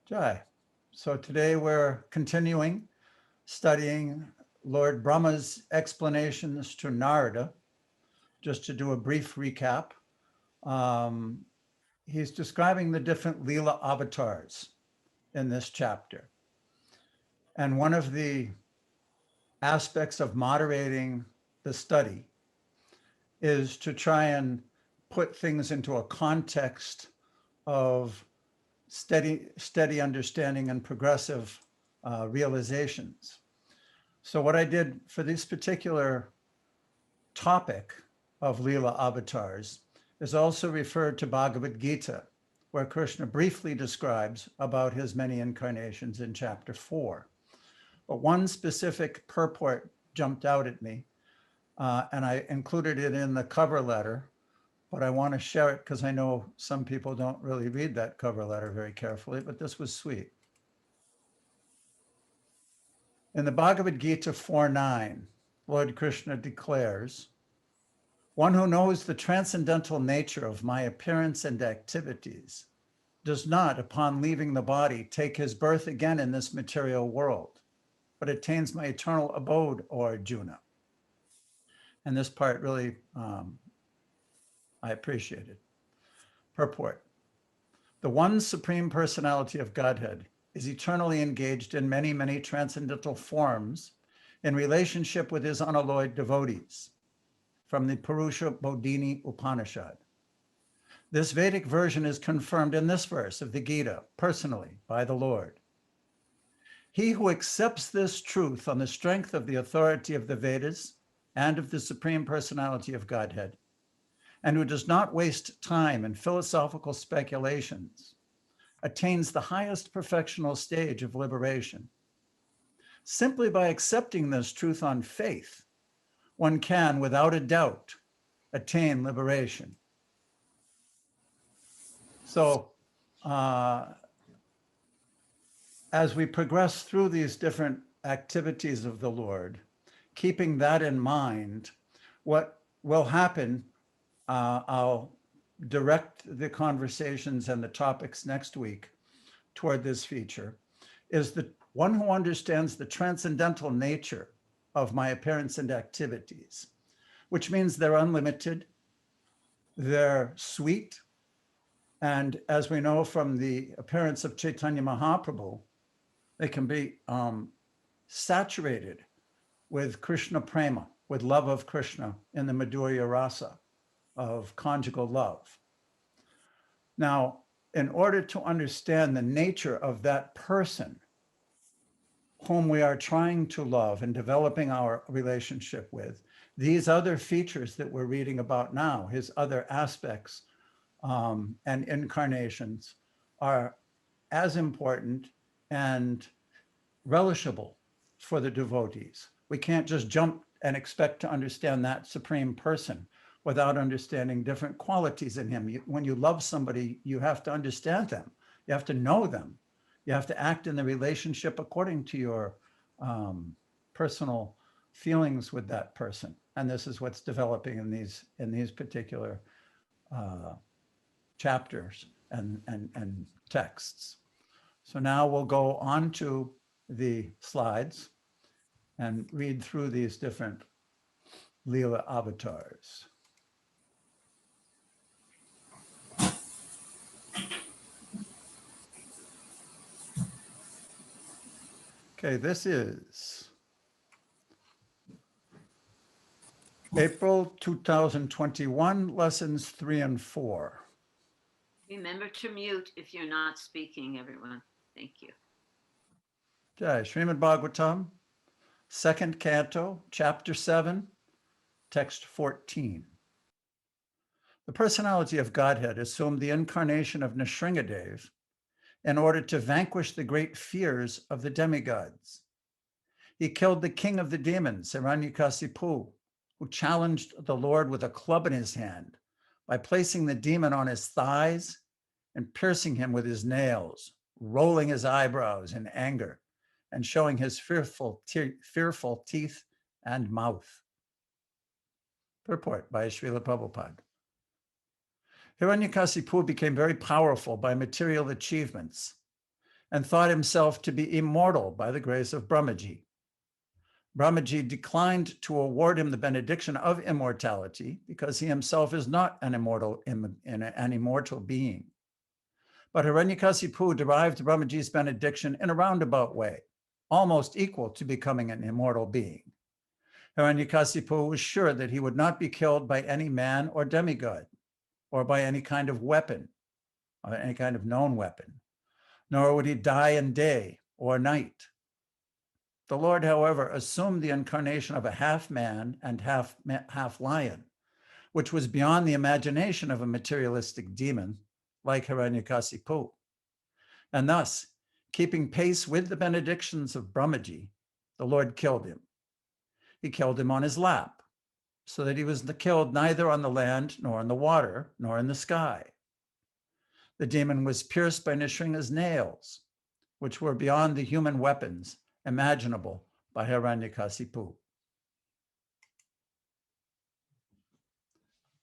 Jai. So today we're continuing studying Lord Brahma's explanations to Narada. Just to do a brief recap, he's describing the different Leela avatars in this chapter. And one of the aspects of moderating the study is to try and put things into a context of steady understanding and progressive realizations. So what I did for this particular topic of Leela avatars is also referred to Bhagavad Gita, where Krishna briefly describes about his many incarnations in chapter 4. But one specific purport jumped out at me, and I included it in the cover letter, but I want to share it because I know some people don't really read that cover letter very carefully, but this was sweet. In the Bhagavad Gita 4:9, Lord Krishna declares, "One who knows the transcendental nature of my appearance and activities does not, upon leaving the body, take his birth again in this material world, but attains my eternal abode, O Arjuna." And this part really, I appreciated. Purport. The one Supreme Personality of Godhead is eternally engaged in many, many transcendental forms in relationship with his unalloyed devotees, from the Purusha Bodhini Upanishad. This Vedic version is confirmed in this verse of the Gita, personally, by the Lord. He who accepts this truth on the strength of the authority of the Vedas and of the Supreme Personality of Godhead, and who does not waste time in philosophical speculations, attains the highest perfectional stage of liberation. Simply by accepting this truth on faith, one can, without a doubt, attain liberation. So, as we progress through these different activities of the Lord, keeping that in mind, what will happen, I'll direct the conversations and the topics next week toward this feature, is the one who understands the transcendental nature of my appearance and activities, which means they're unlimited, they're sweet, and as we know from the appearance of Chaitanya Mahaprabhu, they can be saturated with Krishna prema, with love of Krishna in the Madhurya rasa of conjugal love. Now, in order to understand the nature of that person whom we are trying to love and developing our relationship with, these other features that we're reading about now, his other aspects and incarnations, are as important and relishable for the devotees. We can't just jump and expect to understand that supreme person without understanding different qualities in him. When you love somebody, you have to understand them. You have to know them. You have to act in the relationship according to your personal feelings with that person. And this is what's developing in these particular chapters and texts. So now we'll go on to the slides and read through these different Leela avatars. Okay, this is April 2021, lessons 3 and 4. Remember to mute if you're not speaking, everyone. Thank you. Jai, Srimad Bhagavatam, 2nd Canto, Chapter 7, Text 14. The personality of Godhead assumed the incarnation of Nrsingadev in order to vanquish the great fears of the demigods. He killed the king of the demons, Hiranyakasipu, who challenged the Lord with a club in his hand by placing the demon on his thighs and piercing him with his nails, rolling his eyebrows in anger and showing his fearful teeth and mouth. Purport by Srila Prabhupada. Hiranyakasipu became very powerful by material achievements and thought himself to be immortal by the grace of Brahmaji. Brahmaji declined to award him the benediction of immortality because he himself is not an immortal being. But Hiranyakasipu derived Brahmaji's benediction in a roundabout way, almost equal to becoming an immortal being. Hiranyakasipu was sure that he would not be killed by any man or demigod, or by any kind of weapon, or any kind of known weapon, nor would he die in day or night. The Lord, however, assumed the incarnation of a half man and half lion, which was beyond the imagination of a materialistic demon like Hiranyakasipu. And thus, keeping pace with the benedictions of Brahmaji, the Lord killed him. He killed him on his lap, so that he was killed neither on the land, nor in the water, nor in the sky. The demon was pierced by Nishringa's nails, which were beyond the human weapons imaginable by Hiranyakasipu.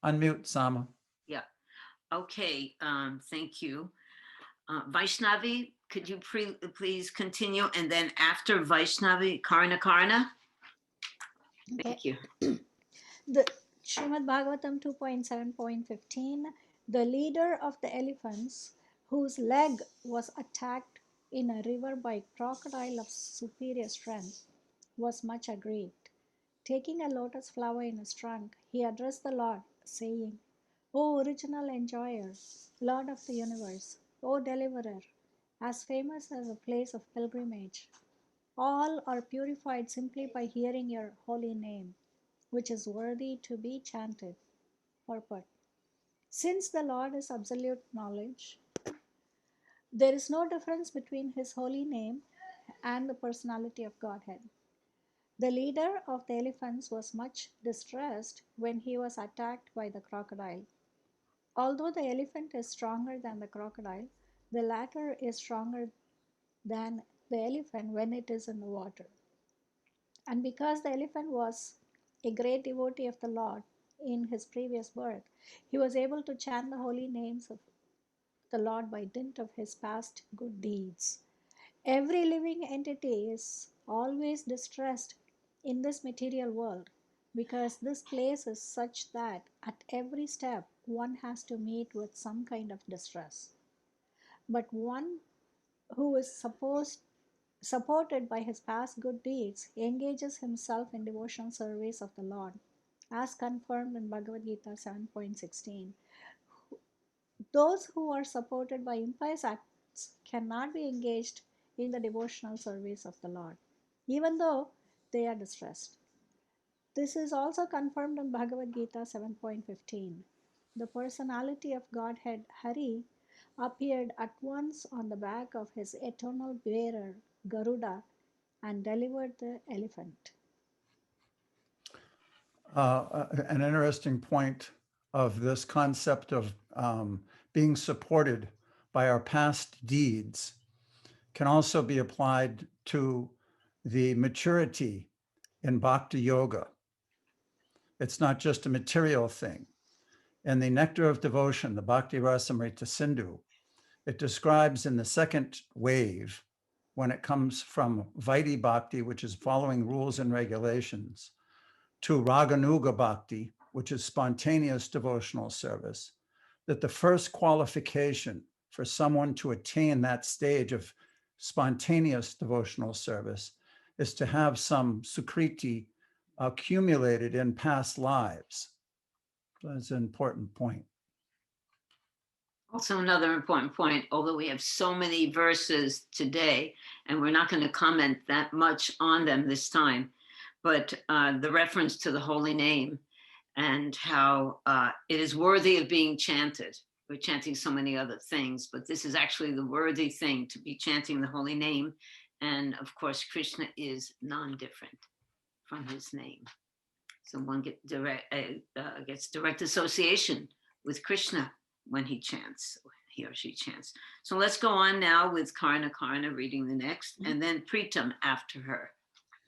Unmute, Sama. Yeah. Okay. Thank you. Vaishnavi, could you please continue? And then after Vaishnavi, Karna. Thank you. The Srimad Bhagavatam 2.7.15, the leader of the elephants, whose leg was attacked in a river by a crocodile of superior strength, was much aggrieved. Taking a lotus flower in his trunk, he addressed the Lord, saying, O original enjoyer, Lord of the universe, O deliverer, as famous as a place of pilgrimage, all are purified simply by hearing your holy name, which is worthy to be chanted. Purport. Since the Lord is absolute knowledge, there is no difference between his holy name and the personality of Godhead. The leader of the elephants was much distressed when he was attacked by the crocodile. Although the elephant is stronger than the crocodile, the latter is stronger than the elephant when it is in the water. And because the elephant was a great devotee of the Lord in his previous birth, he was able to chant the holy names of the Lord by dint of his past good deeds. Every living entity is always distressed in this material world because this place is such that at every step one has to meet with some kind of distress. But one who is supported by his past good deeds, engages himself in devotional service of the Lord, as confirmed in Bhagavad Gita 7.16. Those who are supported by impious acts cannot be engaged in the devotional service of the Lord, even though they are distressed. This is also confirmed in Bhagavad Gita 7.15. The personality of Godhead Hari appeared at once on the back of his eternal bearer Garuda and delivered the elephant. An interesting point of this concept of being supported by our past deeds can also be applied to the maturity in bhakti yoga. It's not just a material thing. In the Nectar of Devotion, the Bhakti Rasamrita Sindhu, it describes in the second wave, when it comes from Vaidhi Bhakti, which is following rules and regulations, to Raganuga Bhakti, which is spontaneous devotional service, that the first qualification for someone to attain that stage of spontaneous devotional service is to have some sukriti accumulated in past lives. That's an important point. Also, another important point, although we have so many verses today, and we're not going to comment that much on them this time, but the reference to the holy name and how it is worthy of being chanted. We're chanting so many other things, but this is actually the worthy thing, to be chanting the holy name. And of course, Krishna is non-different from his name. So one gets direct association with Krishna when he chants, he or she chants. So let's go on now with Karna reading the next, and then Pritam after her.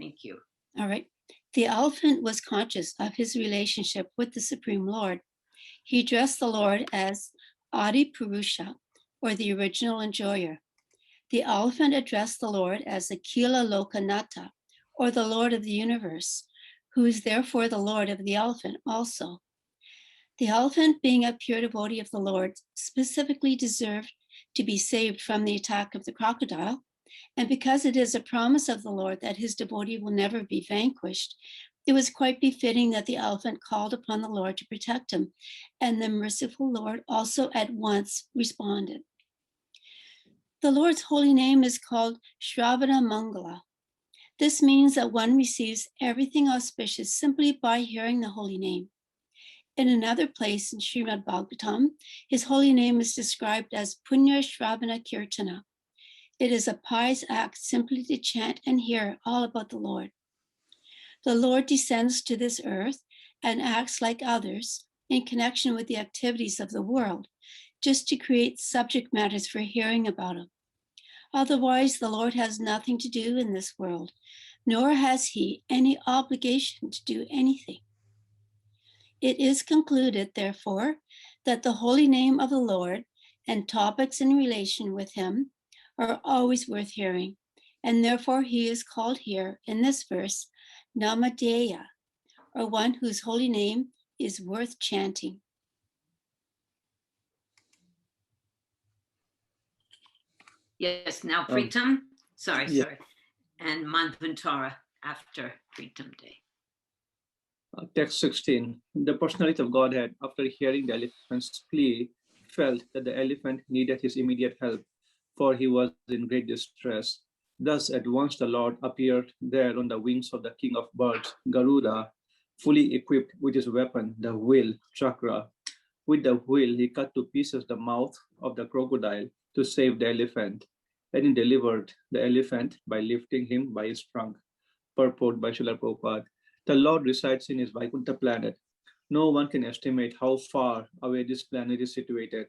Thank you. All right. The elephant was conscious of his relationship with the Supreme Lord. He addressed the Lord as Adi Purusha, or the original enjoyer. The elephant addressed the Lord as the Kila Lokanata, or the Lord of the universe, who is therefore the Lord of the elephant also. The elephant, being a pure devotee of the Lord, specifically deserved to be saved from the attack of the crocodile. And because it is a promise of the Lord that his devotee will never be vanquished, it was quite befitting that the elephant called upon the Lord to protect him. And the merciful Lord also at once responded. The Lord's holy name is called Shravana Mangala. This means that one receives everything auspicious simply by hearing the holy name. In another place in Srimad Bhagavatam, his holy name is described as Punya Shravana Kirtana. It is a pious act simply to chant and hear all about the Lord. The Lord descends to this earth and acts like others in connection with the activities of the world, just to create subject matters for hearing about him. Otherwise, the Lord has nothing to do in this world, nor has he any obligation to do anything. It is concluded, therefore, that the holy name of the Lord and topics in relation with him are always worth hearing, and therefore he is called here in this verse Namadeya, or one whose holy name is worth chanting. Yes, now Pritam. Sorry. Yeah. And Manvantara after Pritam Day. Text 16. The personality of Godhead, after hearing the elephant's plea, felt that the elephant needed his immediate help, for he was in great distress. Thus, at once the Lord appeared there on the wings of the king of birds, Garuda, fully equipped with his weapon, the wheel, Chakra. With the wheel, he cut to pieces the mouth of the crocodile to save the elephant, and he delivered the elephant by lifting him by his trunk. Purport by Srila Prabhupada. The Lord resides in his Vaikuntha planet. No one can estimate how far away this planet is situated.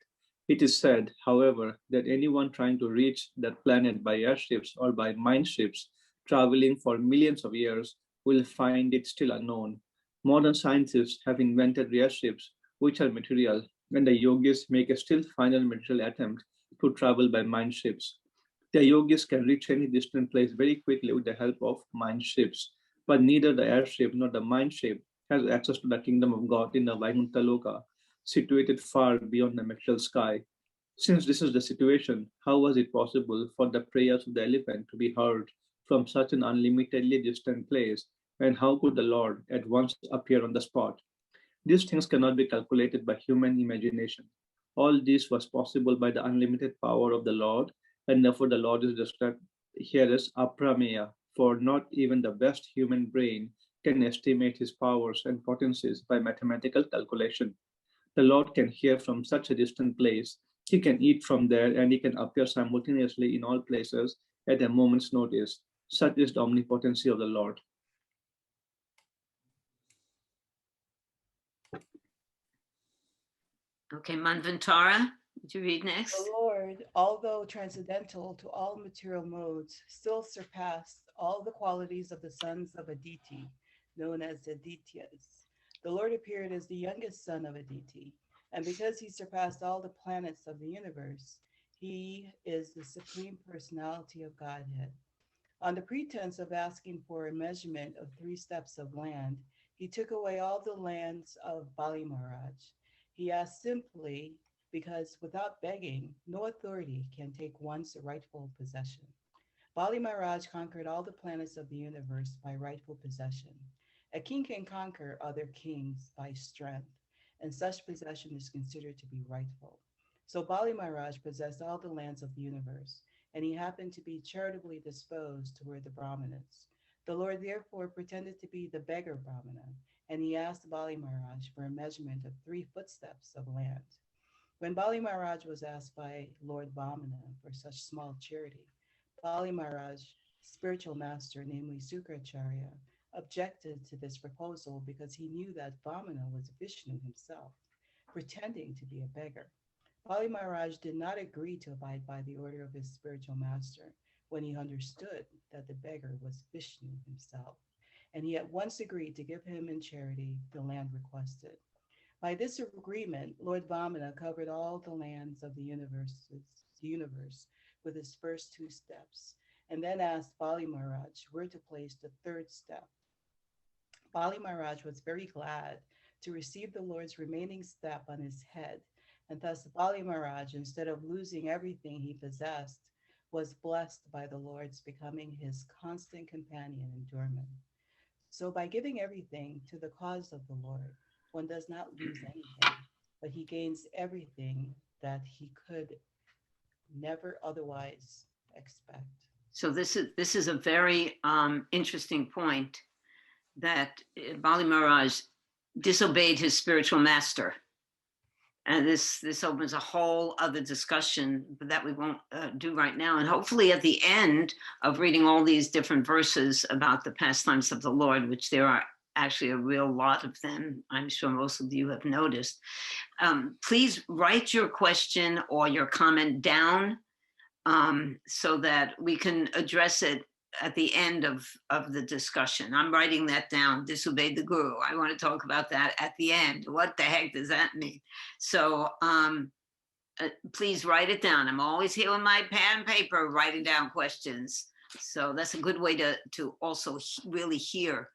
It is said, however, that anyone trying to reach that planet by airships or by mine ships, traveling for millions of years, will find it still unknown. Modern scientists have invented airships, which are material, and the yogis make a still final material attempt to travel by mine ships. The yogis can reach any distant place very quickly with the help of mine ships, but neither the airship nor the mine ship has access to the kingdom of God in the Vaikuntha Loka, situated far beyond the material sky. Since this is the situation, how was it possible for the prayers of the elephant to be heard from such an unlimitedly distant place, and how could the Lord at once appear on the spot? These things cannot be calculated by human imagination. All this was possible by the unlimited power of the Lord, and therefore the Lord is described here as aprameya, for not even the best human brain can estimate his powers and potencies by mathematical calculation. The Lord can hear from such a distant place, he can eat from there, and he can appear simultaneously in all places at a moment's notice. Such is the omnipotency of the Lord. Okay, Manvantara, would you read next? The Lord, although transcendental to all material modes, still surpassed all the qualities of the sons of Aditi, known as the Adityas. The Lord appeared as the youngest son of Aditi, and because he surpassed all the planets of the universe, he is the supreme personality of Godhead. On the pretense of asking for a measurement of 3 steps of land, he took away all the lands of Bali Maharaj. He asked simply because without begging, no authority can take one's rightful possession. Bali Maharaj conquered all the planets of the universe by rightful possession. A king can conquer other kings by strength, and such possession is considered to be rightful. So Bali Maharaj possessed all the lands of the universe, and he happened to be charitably disposed toward the Brahmanas. The Lord therefore pretended to be the beggar Brahmana, and he asked Bali Maharaj for a measurement of 3 footsteps of land. When Bali Maharaj was asked by Lord Vamana for such small charity, Bali Maharaj, spiritual master, namely Sukracharya, objected to this proposal because he knew that Vamana was Vishnu himself, pretending to be a beggar. Bali Maharaj did not agree to abide by the order of his spiritual master when he understood that the beggar was Vishnu himself, and he at once agreed to give him in charity the land requested. By this agreement, Lord Vamana covered all the lands of the universe, with his first 2 steps, and then asked Bali Maharaj where to place the 3rd step. Bali Maharaj was very glad to receive the Lord's remaining step on his head, and thus Bali Maharaj, instead of losing everything he possessed, was blessed by the Lord's becoming his constant companion and doorman. So by giving everything to the cause of the Lord, one does not lose anything, but he gains everything that he could never otherwise expect. So this is a very interesting point, that Bali Maharaj disobeyed his spiritual master. And this opens a whole other discussion that we won't do right now. And hopefully at the end of reading all these different verses about the pastimes of the Lord, which there are actually a real lot of them, I'm sure most of you have noticed, please write your question or your comment down so that we can address it at the end of the discussion. I'm writing that down, disobeyed the guru. I want to talk about that at the end. What the heck does that mean? So please write it down. I'm always here with my pen and paper writing down questions. So that's a good way to also really hear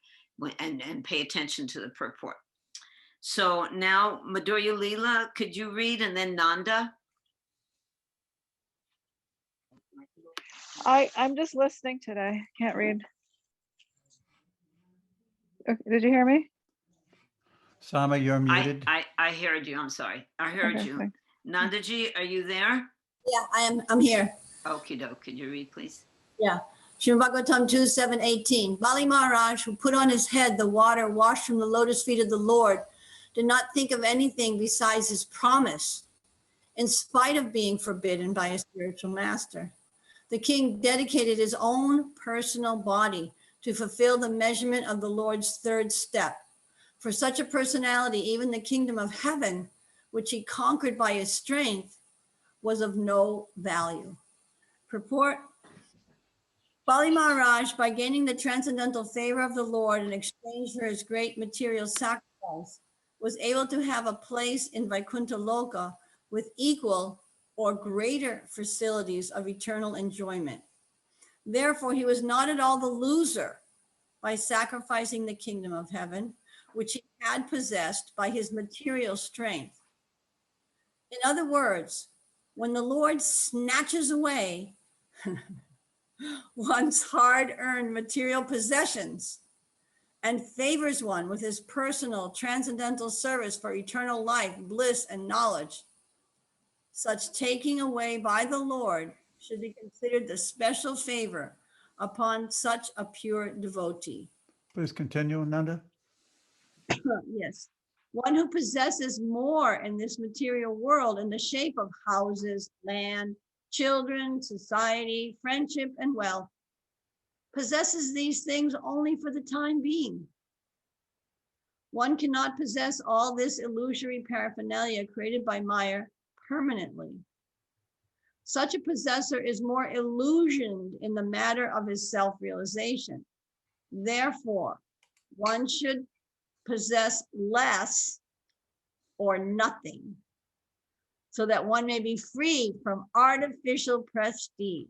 and pay attention to the purport. So now, Madhurya Leela, could you read, and then Nanda? I'm just listening today. Can't read. Okay, did you hear me? Sama, you're muted. I heard you. I'm sorry. I heard Okay, you. thanks. Nandaji, are you there? Yeah, I'm here. Okie doke. Could you read, please? Yeah. Srimad Bhagavatam 2:7-18. Bali Maharaj, who put on his head the water washed from the lotus feet of the Lord, did not think of anything besides his promise, in spite of being forbidden by his spiritual master. The king dedicated his own personal body to fulfill the measurement of the Lord's 3rd step. For such a personality, even the kingdom of heaven, which he conquered by his strength, was of no value. Purport: Bali Maharaj, by gaining the transcendental favor of the Lord in exchange for his great material sacrifice, was able to have a place in Vaikuntha Loka with equal or greater facilities of eternal enjoyment. Therefore, he was not at all the loser by sacrificing the kingdom of heaven, which he had possessed by his material strength. In other words, when the Lord snatches away one's hard-earned material possessions and favors one with his personal transcendental service for eternal life, bliss, and knowledge, such taking away by the Lord should be considered the special favor upon such a pure devotee. Please continue, Nanda. Yes. One who possesses more in this material world in the shape of houses, land, children, society, friendship, and wealth, possesses these things only for the time being. One cannot possess all this illusory paraphernalia created by Maya permanently. Such a possessor is more illusioned in the matter of his self-realization. Therefore, one should possess less or nothing so that one may be free from artificial prestige.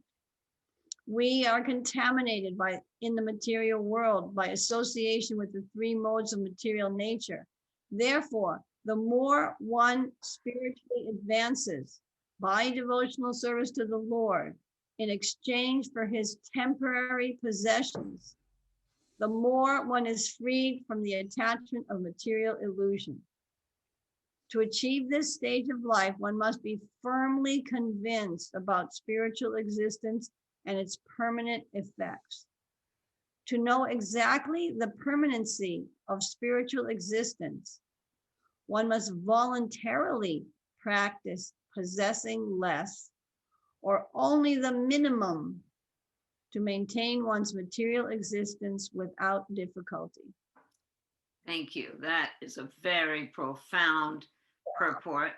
We are contaminated in the material world by association with the 3 modes of material nature. Therefore, the more one spiritually advances by devotional service to the Lord in exchange for his temporary possessions, the more one is freed from the attachment of material illusion. To achieve this stage of life, one must be firmly convinced about spiritual existence and its permanent effects. To know exactly the permanency of spiritual existence, one must voluntarily practice possessing less or only the minimum to maintain one's material existence without difficulty. Thank you. That is a very profound purport,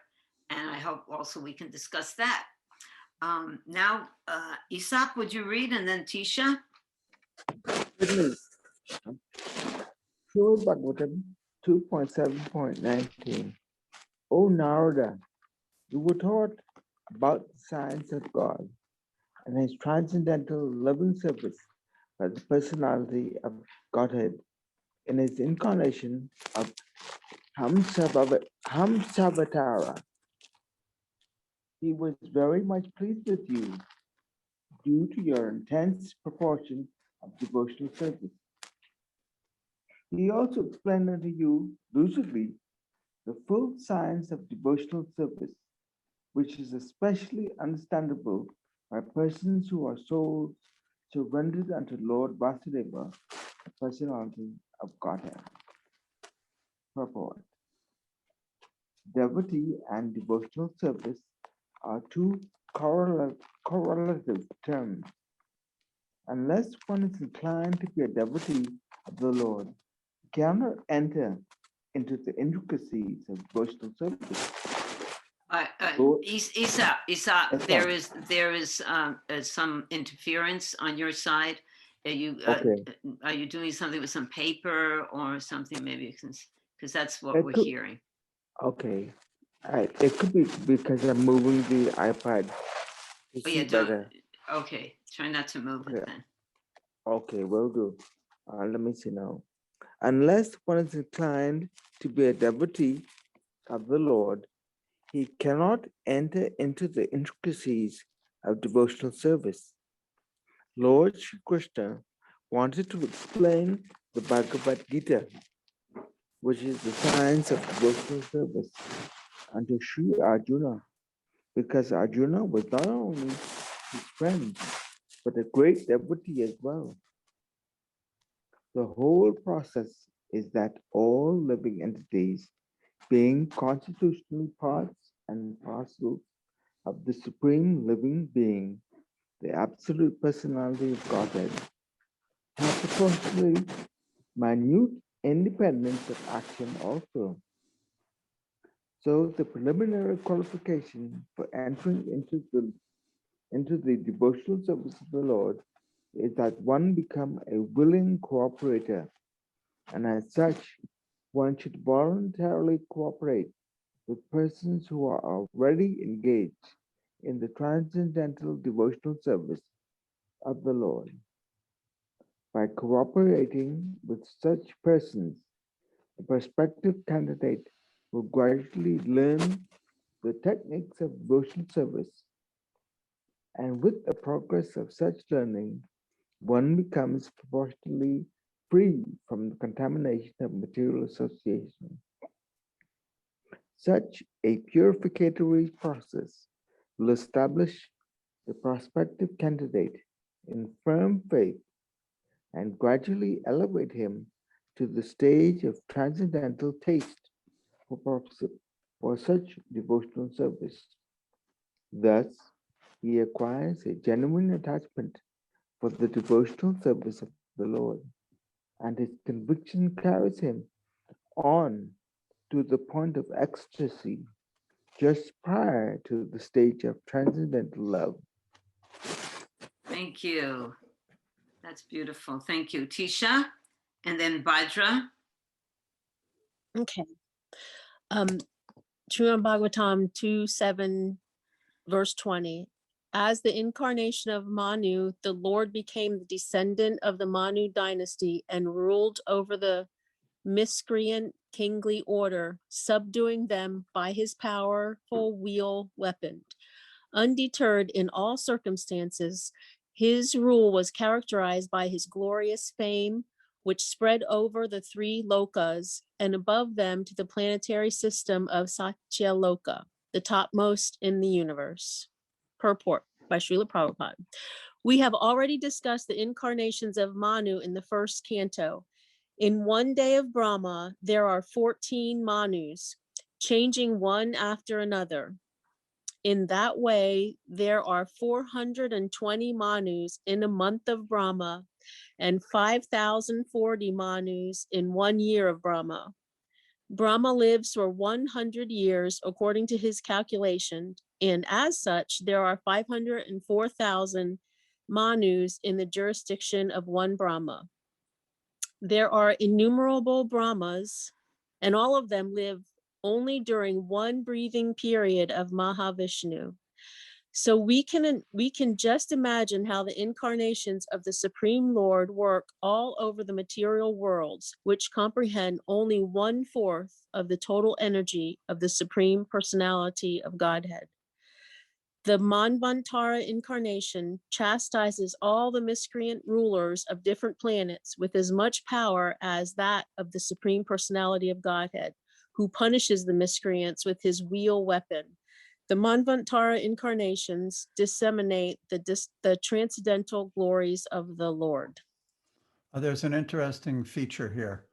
and I hope also we can discuss that. Now, Isaac, would you read, and then Tisha? Srimad Bhagavatam 2.7.19. O Narada, you were taught about the science of God. and his transcendental loving service by the personality of Godhead in his incarnation of Hamsavatara. He was very much pleased with you due to your intense proportion of devotional service. He also explained unto you lucidly the full science of devotional service, which is especially understandable by persons who are souls surrendered unto Lord Vasudeva, the personality of Godhead. Purport. Devotee and devotional service are two correlative terms. Unless one is inclined to be a devotee of the Lord, he cannot enter into the intricacies of devotional service. Lord- Isa, Yes, there ma'am. is some interference on your side. Okay. Are you doing something with some paper or something? Maybe because that's what It we're could- hearing. Okay. It could be because I'm moving the iPad to Oh, see yeah, don't. better. Okay, try not to move Okay. it then. Okay, will do. Let me see now. Unless one is inclined to be a devotee of the Lord, he cannot enter into the intricacies of devotional service. Lord Shri Krishna wanted to explain the Bhagavad Gita, which is the science of devotional service, unto Sri Arjuna, because Arjuna was not only his friend, but a great devotee as well. The whole process is that all living entities, being constitutionally parts and parcels of the Supreme Living Being, the Absolute Personality of Godhead, have proportionally minute independence of action also. So the preliminary qualification for entering into the devotional service of the Lord is that one become a willing cooperator, and as such, one should voluntarily cooperate with persons who are already engaged in the transcendental devotional service of the Lord. By cooperating with such persons, the prospective candidate will gradually learn the techniques of devotional service, and with the progress of such learning, one becomes proportionally free from the contamination of material association. Such a purificatory process will establish the prospective candidate in firm faith and gradually elevate him to the stage of transcendental taste for such devotional service. Thus, he acquires a genuine attachment for the devotional service of the Lord, and his conviction carries him on to the point of ecstasy just prior to the stage of transcendental love. Thank you. That's beautiful. Thank you, Tisha, and then Bhadra. Okay. Srimad Bhagavatam 2:7, verse 20. As the incarnation of Manu, the Lord became the descendant of the Manu dynasty and ruled over the miscreant kingly order, subduing them by his powerful wheel weapon. Undeterred in all circumstances, his rule was characterized by his glorious fame, which spread over the three lokas and above them to the planetary system of Satyaloka, the topmost in the universe. Purport by Srila Prabhupada. We have already discussed the incarnations of Manu in the first canto. In one day of Brahma, there are 14 Manus, changing one after another. In that way, there are 420 Manus in a month of Brahma and 5,040 Manus in 1 year of Brahma. Brahma lives for 100 years according to his calculation, and as such, there are 504,000 Manus in the jurisdiction of one Brahma. There are innumerable Brahmas, and all of them live only during one breathing period of Mahavishnu. So we can just imagine how the incarnations of the Supreme Lord work all over the material worlds, which comprehend only 1/4 of the total energy of the Supreme Personality of Godhead. The Manvantara incarnation chastises all the miscreant rulers of different planets with as much power as that of the Supreme Personality of Godhead, who punishes the miscreants with his wheel weapon. The Manvantara incarnations disseminate the transcendental glories of the Lord. There's an interesting feature here.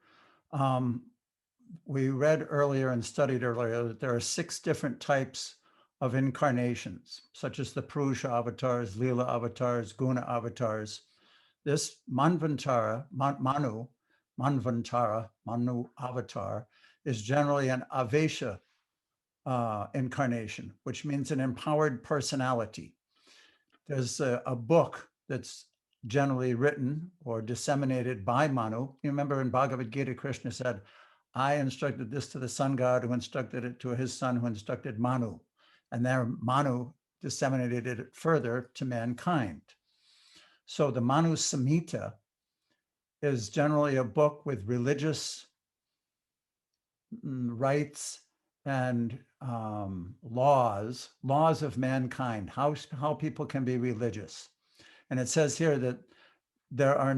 We read earlier and studied earlier that there are 6 different types of incarnations, such as the Purusha avatars, Leela avatars, Guna avatars. This Manvantara, Manu avatar, is generally an Avesha incarnation, which means an empowered personality. There's a book that's generally written or disseminated by Manu. You remember in Bhagavad Gita, Krishna said, I instructed this to the sun god who instructed it to his son who instructed Manu. And there Manu disseminated it further to mankind. So the Manu Samhita is generally a book with religious rights and laws of mankind, how people can be religious. And it says here that there are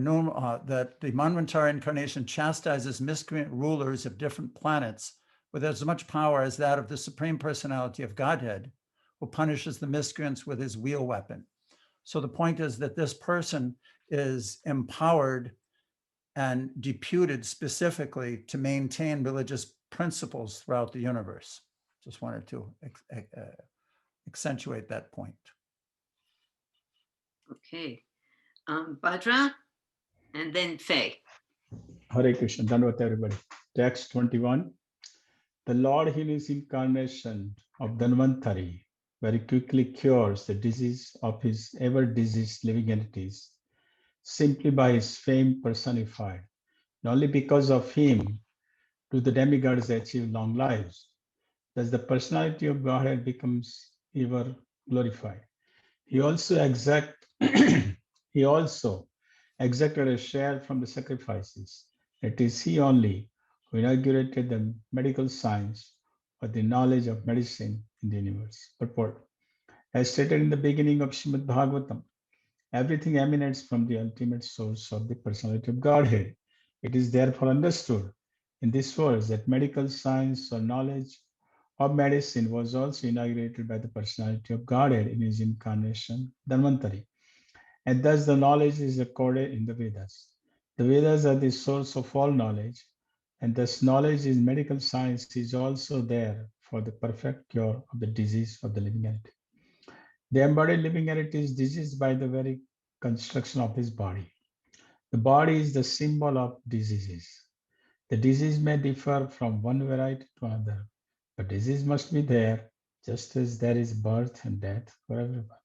that the Manvantara incarnation chastises miscreant rulers of different planets with as much power as that of the Supreme Personality of Godhead, who punishes the miscreants with his wheel weapon. So the point is that this person is empowered and deputed specifically to maintain religious principles throughout the universe. Just wanted to accentuate that point. Okay. Bhadra and then Faye. Hare Krishna, Dandavat everybody. Text 21. The Lord in his incarnation of Dhanvantari very quickly cures the disease of his ever-diseased living entities simply by his fame personified. And only because of him do the demigods achieve long lives. Thus the personality of Godhead becomes ever glorified. He also exacted a share from the sacrifices. It is he only who inaugurated the medical science or the knowledge of medicine in the universe. Purport. As stated in the beginning of Srimad Bhagavatam, everything emanates from the ultimate source of the personality of Godhead. It is therefore understood in this verse that medical science or knowledge of medicine was also inaugurated by the personality of Godhead in his incarnation, Dhanvantari. And thus the knowledge is recorded in the Vedas. The Vedas are the source of all knowledge, and thus knowledge in medical science is also there for the perfect cure of the disease of the living entity. The embodied living entity is diseased by the very construction of his body. The body is the symbol of diseases. The disease may differ from one variety to another, but disease must be there, just as there is birth and death for everyone.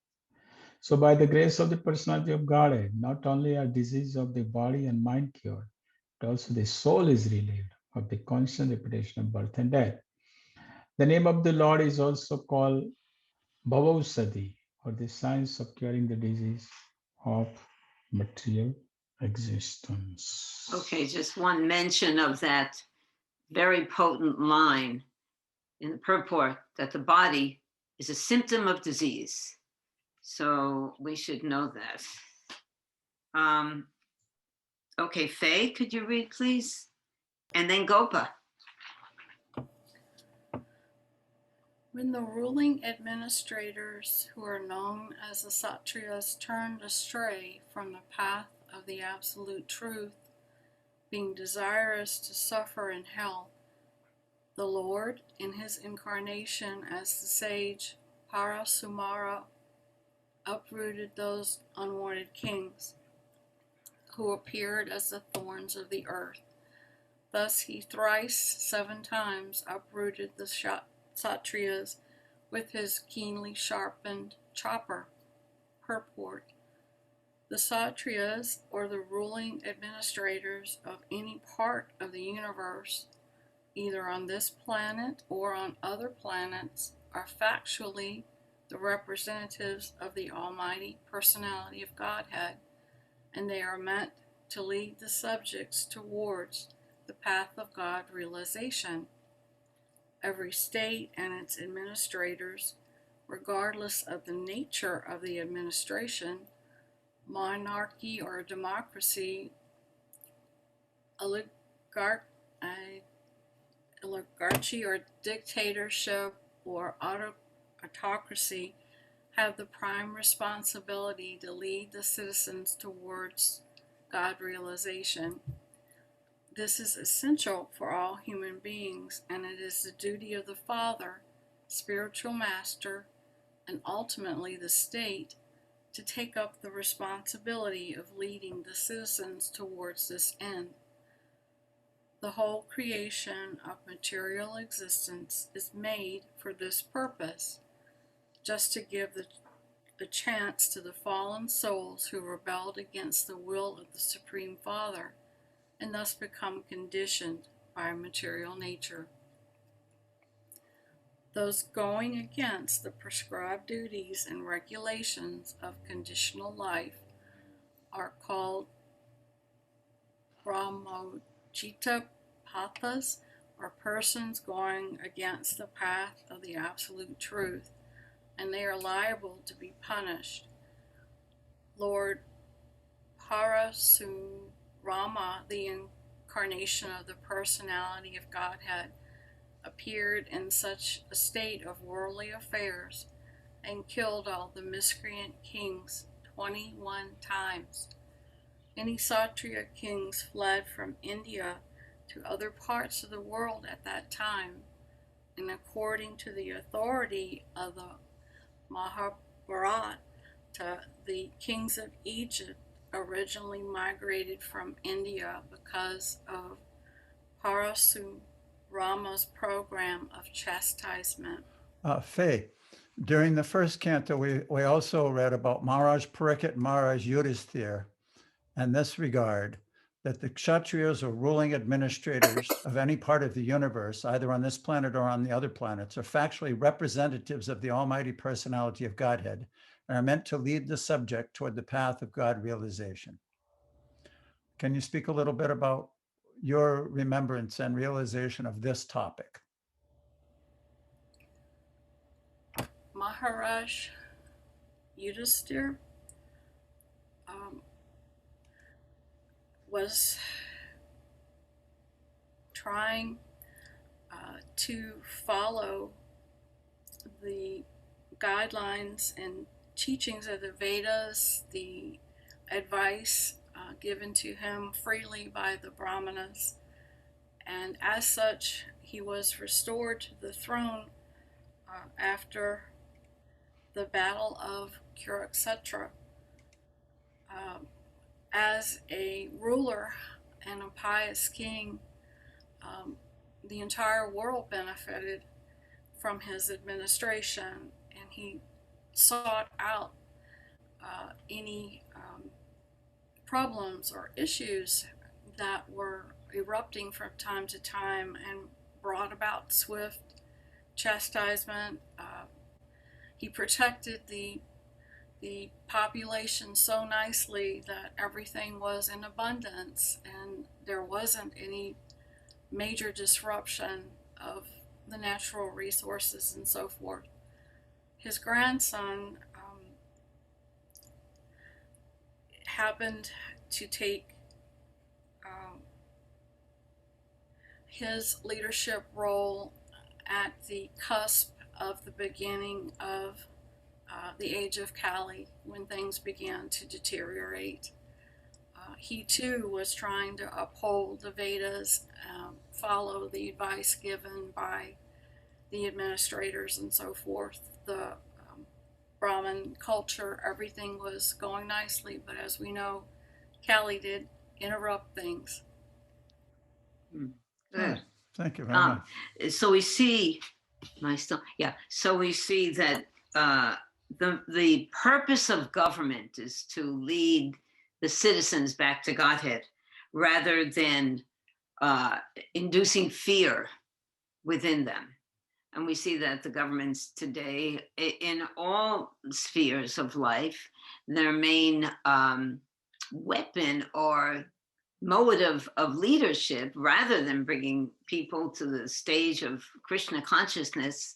So by the grace of the personality of Godhead, not only are diseases of the body and mind cured, but also the soul is relieved of the constant repetition of birth and death. The name of the Lord is also called Bhavausadi, or the science of curing the disease of material existence. Okay, just one mention of that very potent line in the purport that the body is a symptom of disease. So we should know that. Okay, Faye, could you read, please? And then Gopa. When the ruling administrators, who are known as the Kshatriyas, turned astray from the path of the absolute truth, being desirous to suffer in hell, the Lord, in his incarnation as the sage Parasumara, uprooted those unwanted kings who appeared as the thorns of the earth. Thus he thrice 7 times uprooted the Kshatriyas with his keenly sharpened chopper. Purport. The Kshatriyas, or the ruling administrators of any part of the universe, either on this planet or on other planets, are factually the representatives of the Almighty Personality of Godhead, and they are meant to lead the subjects towards the path of God realization. Every state and its administrators, regardless of the nature of the administration, monarchy or democracy, oligarchy or dictatorship or autocracy, have the prime responsibility to lead the citizens towards God realization. This is essential for all human beings, and it is the duty of the Father, spiritual master, and ultimately the state to take up the responsibility of leading the citizens towards this end. The whole creation of material existence is made for this purpose, just to give the chance to the fallen souls who rebelled against the will of the Supreme Father and thus become conditioned by material nature. Those going against the prescribed duties and regulations of conditional life are called Brahmojita Pathas, or persons going against the path of the absolute truth, and they are liable to be punished. Lord Parasurama, the incarnation of the personality of Godhead, appeared in such a state of worldly affairs and killed all the miscreant kings 21 times. Any Kshatriya kings fled from India to other parts of the world at that time, and according to the authority of the Mahabharata, the kings of Egypt originally migrated from India because of Parasurama's program of chastisement. Faye, during the first canto, we also read about Maharaj Pariksit and Maharaj Yudhisthira in this regard, that the Kshatriyas or ruling administrators of any part of the universe, either on this planet or on the other planets, are factually representatives of the Almighty Personality of Godhead and are meant to lead the subject toward the path of God realization. Can you speak a little bit about your remembrance and realization of this topic? Maharaj Yudhisthira was trying to follow the guidelines and teachings of the Vedas, the advice given to him freely by the Brahmanas, and as such he was restored to the throne after the Battle of Kurukshetra. As a ruler and a pious king, the entire world benefited from his administration, and he sought out any problems or issues that were erupting from time to time and brought about swift chastisement. He protected the population so nicely that everything was in abundance and there wasn't any major disruption of the natural resources and so forth. His grandson happened to take his leadership role at the cusp of the beginning of the age of Kali, when things began to deteriorate. He too was trying to uphold the Vedas, follow the advice given by the administrators and so forth. The Brahmin culture, everything was going nicely, but as we know, Kali did interrupt things. Good. Thank you very much. So we see, so we see that the purpose of government is to lead the citizens back to Godhead rather than inducing fear within them. And we see that the governments today, in all spheres of life, their main weapon or mode of leadership, rather than bringing people to the stage of Krishna consciousness,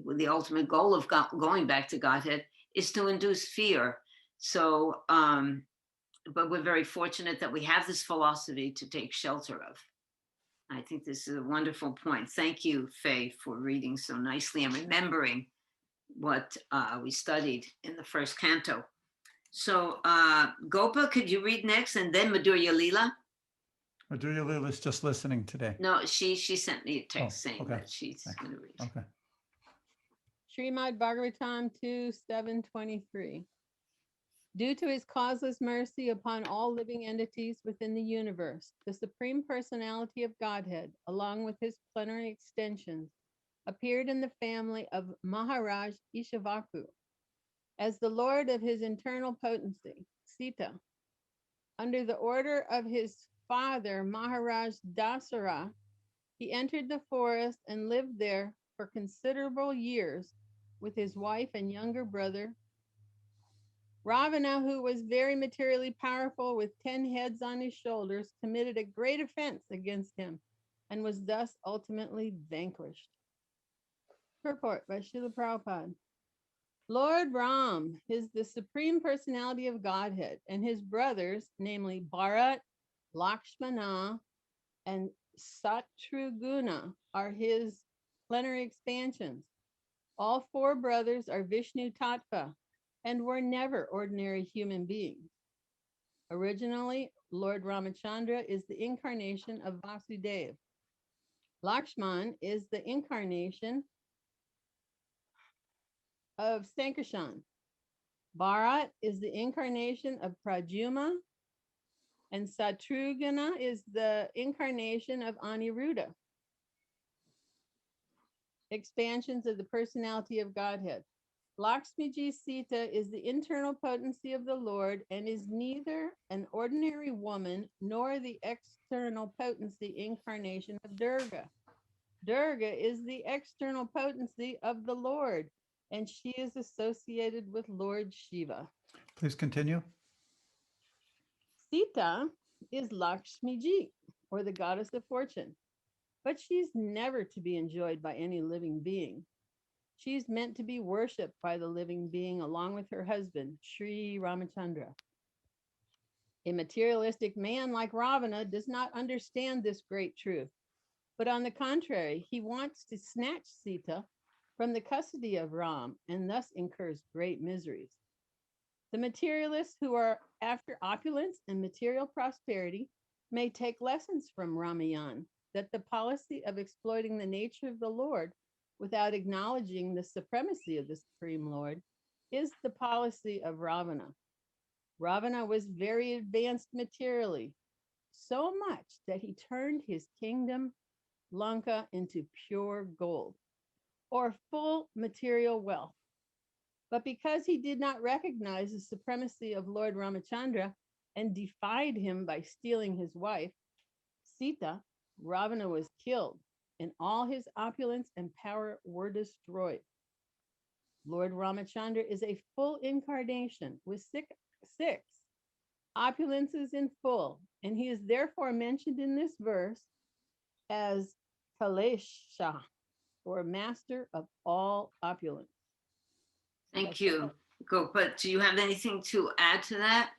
with the ultimate goal of going back to Godhead, is to induce fear. So, but we're very fortunate that we have this philosophy to take shelter of. I think this is a wonderful point. Thank you, Faye, for reading so nicely and remembering what we studied in the first canto. So Gopa, could you read next, and then Madhurya Leela? Madhurya Leela is just listening today. No, she sent me a text saying okay. that she's going to read. Okay. Srimad Bhagavatam 2:7-23. Due to his causeless mercy upon all living entities within the universe, the Supreme Personality of Godhead, along with his plenary extensions, appeared in the family of Maharaj Ishavaku as the Lord of his internal potency, Sita. Under the order of his father, Maharaj Dasara, he entered the forest and lived there for considerable years with his wife and younger brother. Ravana, who was very materially powerful with 10 heads on his shoulders, committed a great offense against him and was thus ultimately vanquished. Purport by Srila Prabhupada. Lord Ram is the Supreme Personality of Godhead, and his brothers, namely Bharat, Lakshmana, and Satruguna, are his plenary expansions. All four brothers are Vishnu Tattva and were never ordinary human beings. Originally, Lord Ramachandra is the incarnation of Vasudeva. Lakshman is the incarnation of Sankarshan. Bharat is the incarnation of Pradyumna, and Satrugana is the incarnation of Aniruddha. Expansions of the personality of Godhead. Lakshmiji Sita is the internal potency of the Lord and is neither an ordinary woman nor the external potency incarnation of Durga. Durga is the external potency of the Lord, and she is associated with Lord Shiva. Please continue. Sita is Lakshmiji, or the goddess of fortune, but she's never to be enjoyed by any living being. She's meant to be worshipped by the living being along with her husband, Sri Ramachandra. A materialistic man like Ravana does not understand this great truth, but on the contrary, he wants to snatch Sita from the custody of Ram and thus incurs great miseries. The materialists who are after opulence and material prosperity may take lessons from Ramayan that the policy of exploiting the nature of the Lord without acknowledging the supremacy of the Supreme Lord is the policy of Ravana. Ravana was very advanced materially, so much that he turned his kingdom, Lanka, into pure gold, or full material wealth. But because he did not recognize the supremacy of Lord Ramachandra and defied him by stealing his wife, Sita, Ravana was killed, and all his opulence and power were destroyed. Lord Ramachandra is a full incarnation with six opulences in full, and he is therefore mentioned in this verse as Kalesha, or master of all opulence. Thank you, Gopa. Do you have anything to add to that?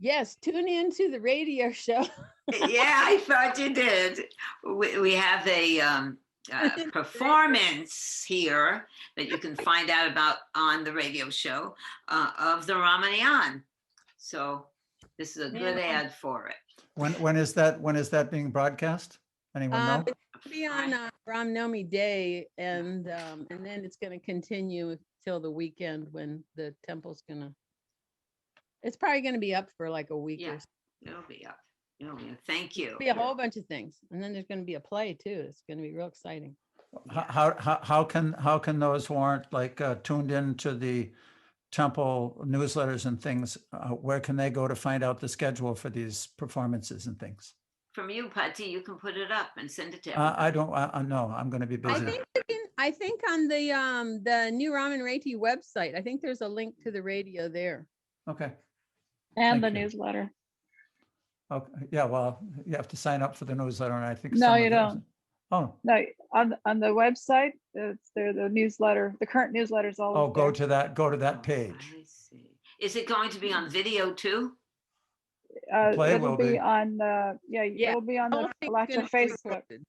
Yes, tune in to the radio show. Yeah, I thought you did. We have a performance here that you can find out about on the radio show of the Ramayan. So this is a good ad for it. When is that being broadcast? Anyone know? It'll be on Ram Navami Day, and then it's going to continue till the weekend when the temple's gonna. It's probably going to be up for like a week or so. It'll be up. Thank you. There'll be a whole bunch of things, and then there's going to be a play too. It's going to be real exciting. How can those who aren't like tuned in to the temple newsletters and things, where can they go to find out the schedule for these performances and things? from you, Patty, you can put it up and send it to I everybody. don't, no, I'm going to be I busy. think you can, I think on the new Raman Reiki website, I think there's a link to the radio there. Okay. And Thank the you. newsletter. Okay. Yeah, well, you have to sign up for the newsletter, and I think No, some you of those. don't. Oh, No, on the website, it's there, the newsletter, the current newsletter is always oh, go there. to that page. I see. Is it going to be on video too? Play It'll will be be. on, Yeah, it'll be on The the whole thing's Electra gonna be Facebook, recorded.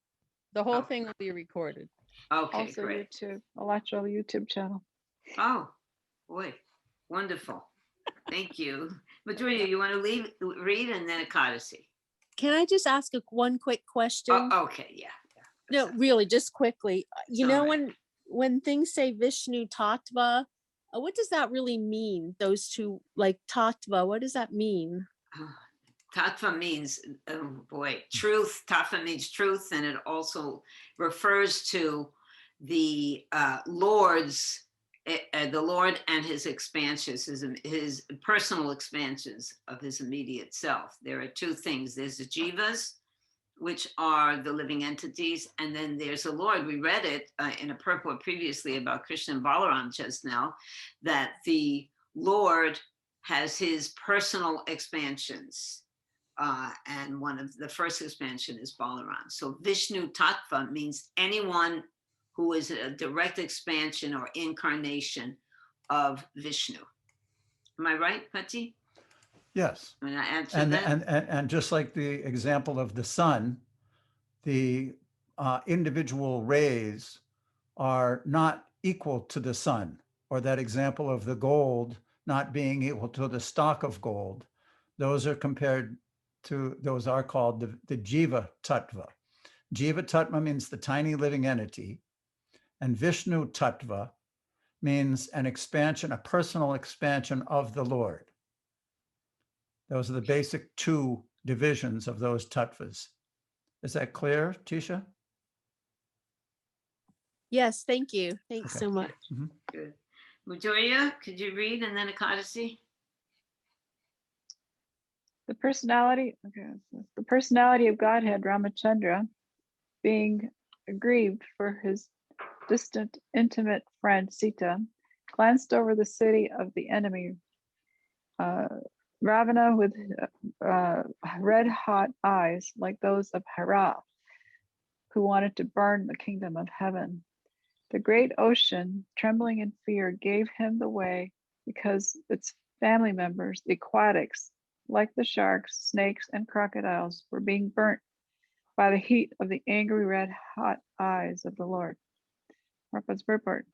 The whole Oh. thing will be recorded. Okay, also great. YouTube, Electra YouTube channel. Oh, boy, wonderful. Thank you. Madria, you want to read and then a codicy? Can I just ask one quick question? Oh, okay, yeah. No, really, just quickly. You All know, right. when things say Vishnu Tattva, what does that really mean? Those two, like Tattva, what does that mean? Tattva means, oh boy, truth. Tattva means truth, and it also refers to the Lord's, the Lord and his expansions, his personal expansions of his immediate self. There are two things. There's the jivas, which are the living entities, and then there's the Lord. We read it in a purport previously about Krishna and Balaram just now, that the Lord has his personal expansions. And one of the first expansion is Balaram. So Vishnu Tattva means anyone who is a direct expansion or incarnation of Vishnu. Am I right, Patti? Yes. When I answer And, that? and just like the example of the sun, the individual rays are not equal to the sun, or that example of the gold not being equal to the stock of gold. Those are compared to, those are called the Jiva Tattva. Jiva Tattva means the tiny living entity, and Vishnu Tattva means an expansion, a personal expansion of the Lord. Those are the basic two divisions of those tattvas. Is that clear, Tisha? Yes, thank you. Thanks Okay. so much. Mhm. Good. Majoria, could you read and then a codicy? The personality, okay, so the personality of Godhead, Ramachandra, being aggrieved for his distant, intimate friend Sita, glanced over the city of the enemy, Ravana, with red-hot eyes like those of Hera, who wanted to burn the kingdom of heaven. The great ocean, trembling in fear, gave him the way because its family members, the aquatics, like the sharks, snakes, and crocodiles, were being burnt by the heat of the angry red-hot eyes of the Lord. Prabhupada's purport.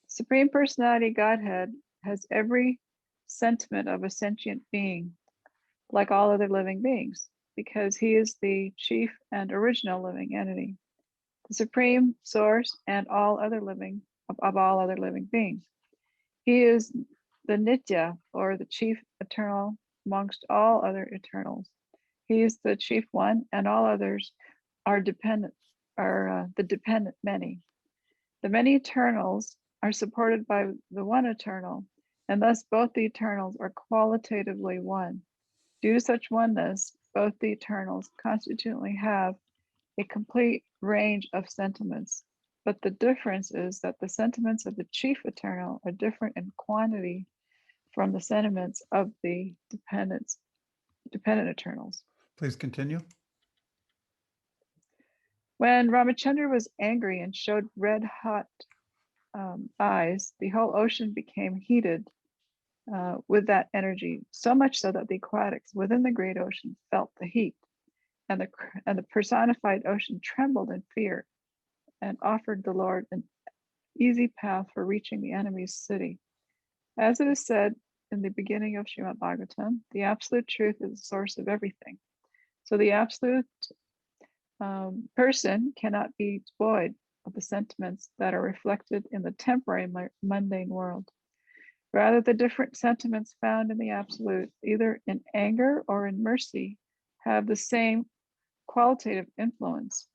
Supreme Personality Godhead has every sentiment of a sentient being, like all other living beings, because he is the chief and original living entity, the supreme source and all other living of all other living beings. He is the Nitya, or the chief eternal amongst all other eternals. He is the chief one, and all others are dependent, are the dependent many. The many eternals are supported by the one eternal, and thus both the eternals are qualitatively one. Due to such oneness, both the eternals constitutionally have a complete range of sentiments, but the difference is that the sentiments of the chief eternal are different in quantity from the sentiments of the dependent eternals. Please continue. When Ramachandra was angry and showed red-hot eyes, the whole ocean became heated with that energy, so much so that the aquatics within the great ocean felt the heat, and the personified ocean trembled in fear and offered the Lord an easy path for reaching the enemy's city. As it is said in the beginning of Srimad Bhagavatam, the absolute truth is the source of everything. So the absolute person cannot be void of the sentiments that are reflected in the temporary mundane world. Rather, the different sentiments found in the absolute, either in anger or in mercy, have the same qualitative influence.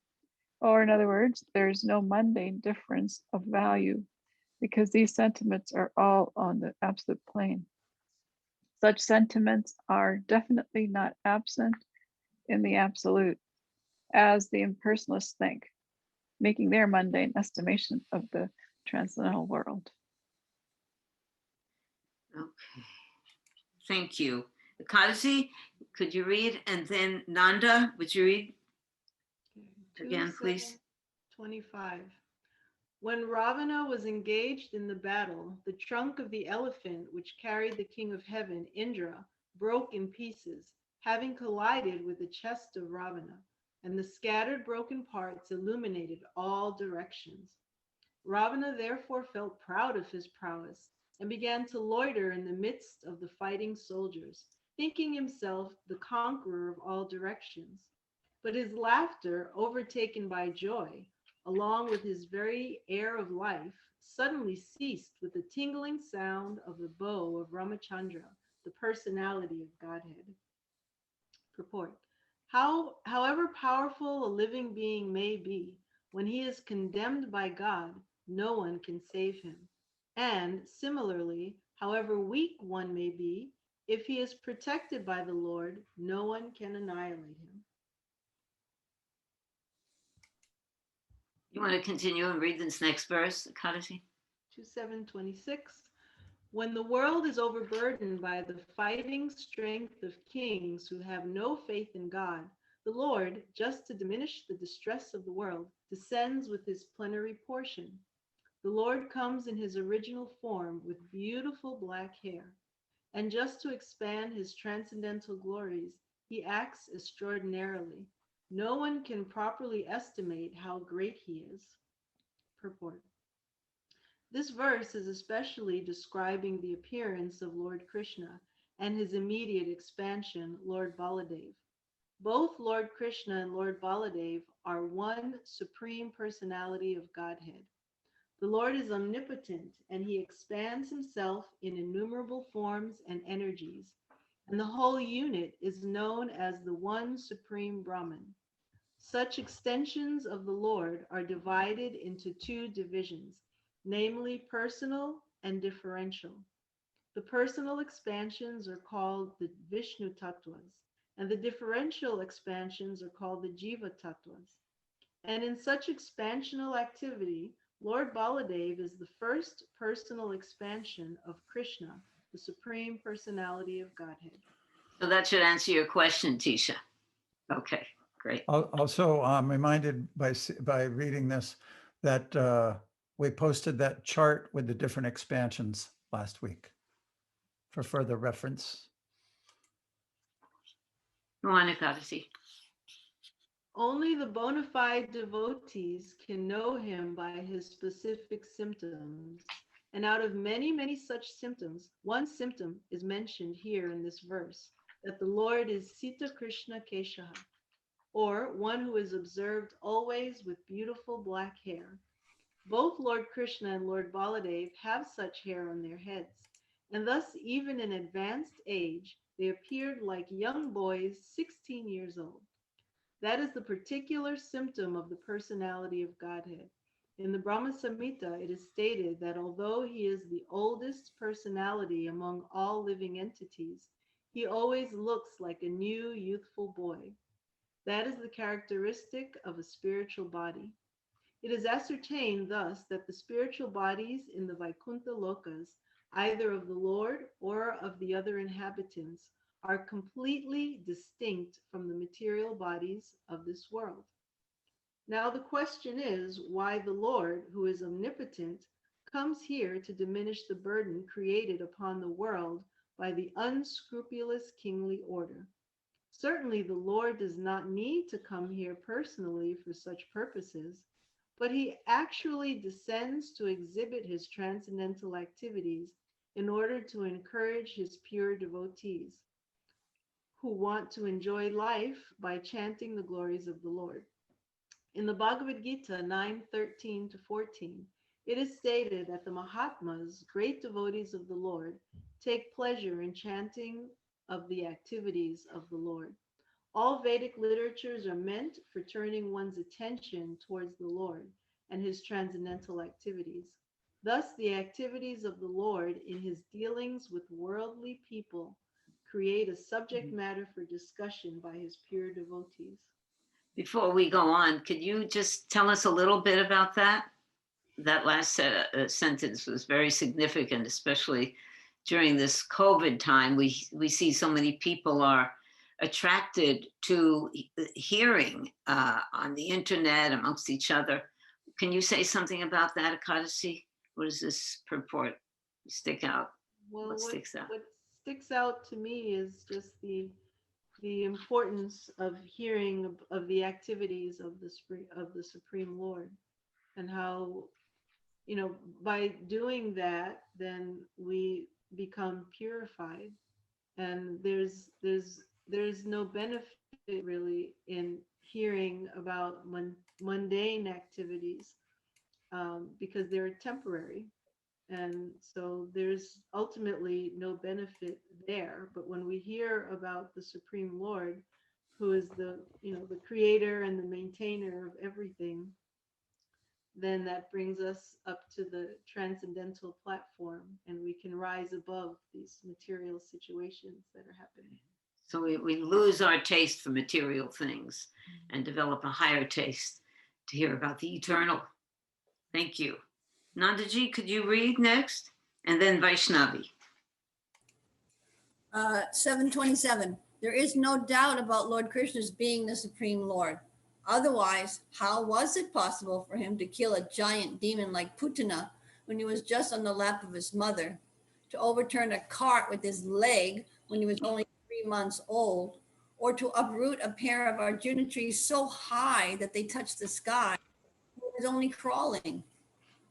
Or in other words, there's no mundane difference of value because these sentiments are all on the absolute plane. Such sentiments are definitely not absent in the absolute, as the impersonalists think, making their mundane estimation of the transcendental world. Okay. Thank you. Kadasi, could you read? And then Nanda, would you read again, please? 25. When Ravana was engaged in the battle, the trunk of the elephant which carried the king of heaven, Indra, broke in pieces, having collided with the chest of Ravana, and the scattered broken parts illuminated all directions. Ravana therefore felt proud of his prowess and began to loiter in the midst of the fighting soldiers, thinking himself the conqueror of all directions. But his laughter, overtaken by joy, along with his very air of life, suddenly ceased with the tingling sound of the bow of Ramachandra, the personality of Godhead. Purport. However powerful a living being may be, when he is condemned by God, no one can save him. And similarly, however weak one may be, if he is protected by the Lord, no one can annihilate him. You want to continue and read this next verse, Kadasi? 2:726. When the world is overburdened by the fighting strength of kings who have no faith in God, the Lord, just to diminish the distress of the world, descends with his plenary portion. The Lord comes in his original form with beautiful black hair, and just to expand his transcendental glories, he acts extraordinarily. No one can properly estimate how great he is. Purport. This verse is especially describing the appearance of Lord Krishna and his immediate expansion, Lord Baladev. Both Lord Krishna and Lord Baladev are one supreme personality of Godhead. The Lord is omnipotent, and he expands himself in innumerable forms and energies, and the whole unit is known as the one supreme Brahman. Such extensions of the Lord are divided into two divisions, namely personal and differential. The personal expansions are called the Vishnu Tattvas, and the differential expansions are called the Jiva Tattvas. And in such expansional activity, Lord Baladev is the first personal expansion of Krishna, the Supreme Personality of Godhead. So that should answer your question, Tisha. Okay, great. Also, I'm reminded by reading this that we posted that chart with the different expansions last week for further reference. Go on, Kadasi. Only the bona fide devotees can know him by his specific symptoms. And out of many, many such symptoms, one symptom is mentioned here in this verse, that the Lord is Sita Krishna Keshaha, or one who is observed always with beautiful black hair. Both Lord Krishna and Lord Baladev have such hair on their heads, and thus even in advanced age, they appeared like young boys 16 years old. That is the particular symptom of the personality of Godhead. In the Brahma Samhita, it is stated that although he is the oldest personality among all living entities, he always looks like a new youthful boy. That is the characteristic of a spiritual body. It is ascertained thus that the spiritual bodies in the Vaikuntha Lokas, either of the Lord or of the other inhabitants, are completely distinct from the material bodies of this world. Now the question is why the Lord, who is omnipotent, comes here to diminish the burden created upon the world by the unscrupulous kingly order. Certainly the Lord does not need to come here personally for such purposes, but he actually descends to exhibit his transcendental activities in order to encourage his pure devotees who want to enjoy life by chanting the glories of the Lord. In the Bhagavad Gita 9:13-14, it is stated that the Mahatmas, great devotees of the Lord, take pleasure in chanting of the activities of the Lord. All Vedic literatures are meant for turning one's attention towards the Lord and his transcendental activities. Thus, the activities of the Lord in his dealings with worldly people create a subject matter for discussion by his pure devotees. Before we go on, could you just tell us a little bit about that? That last sentence was very significant, especially during this COVID time. We see so many people are attracted to hearing on the internet amongst each other. Can you say something about that, Akadasi? What does this purport stick out? Well, What sticks out? What sticks out to me is just the importance of hearing of the activities of the Supreme Lord, and how, you know, by doing that, then we become purified, and there's no benefit really in hearing about mundane activities, because they're temporary. And so there's ultimately no benefit there. But when we hear about the Supreme Lord, who is the, you know, the creator and the maintainer of everything, then that brings us up to the transcendental platform, and we can rise above these material situations that are happening. So we lose our taste for material things and develop a higher taste to hear about the eternal. Thank you. Nandaji, could you read next? And then Vaishnavi. 727. There is no doubt about Lord Krishna's being the Supreme Lord. Otherwise, how was it possible for him to kill a giant demon like Putana when he was just on the lap of his mother, to overturn a cart with his leg when he was only 3 months old, or to uproot a pair of Arjuna trees so high that they touched the sky when he was only crawling?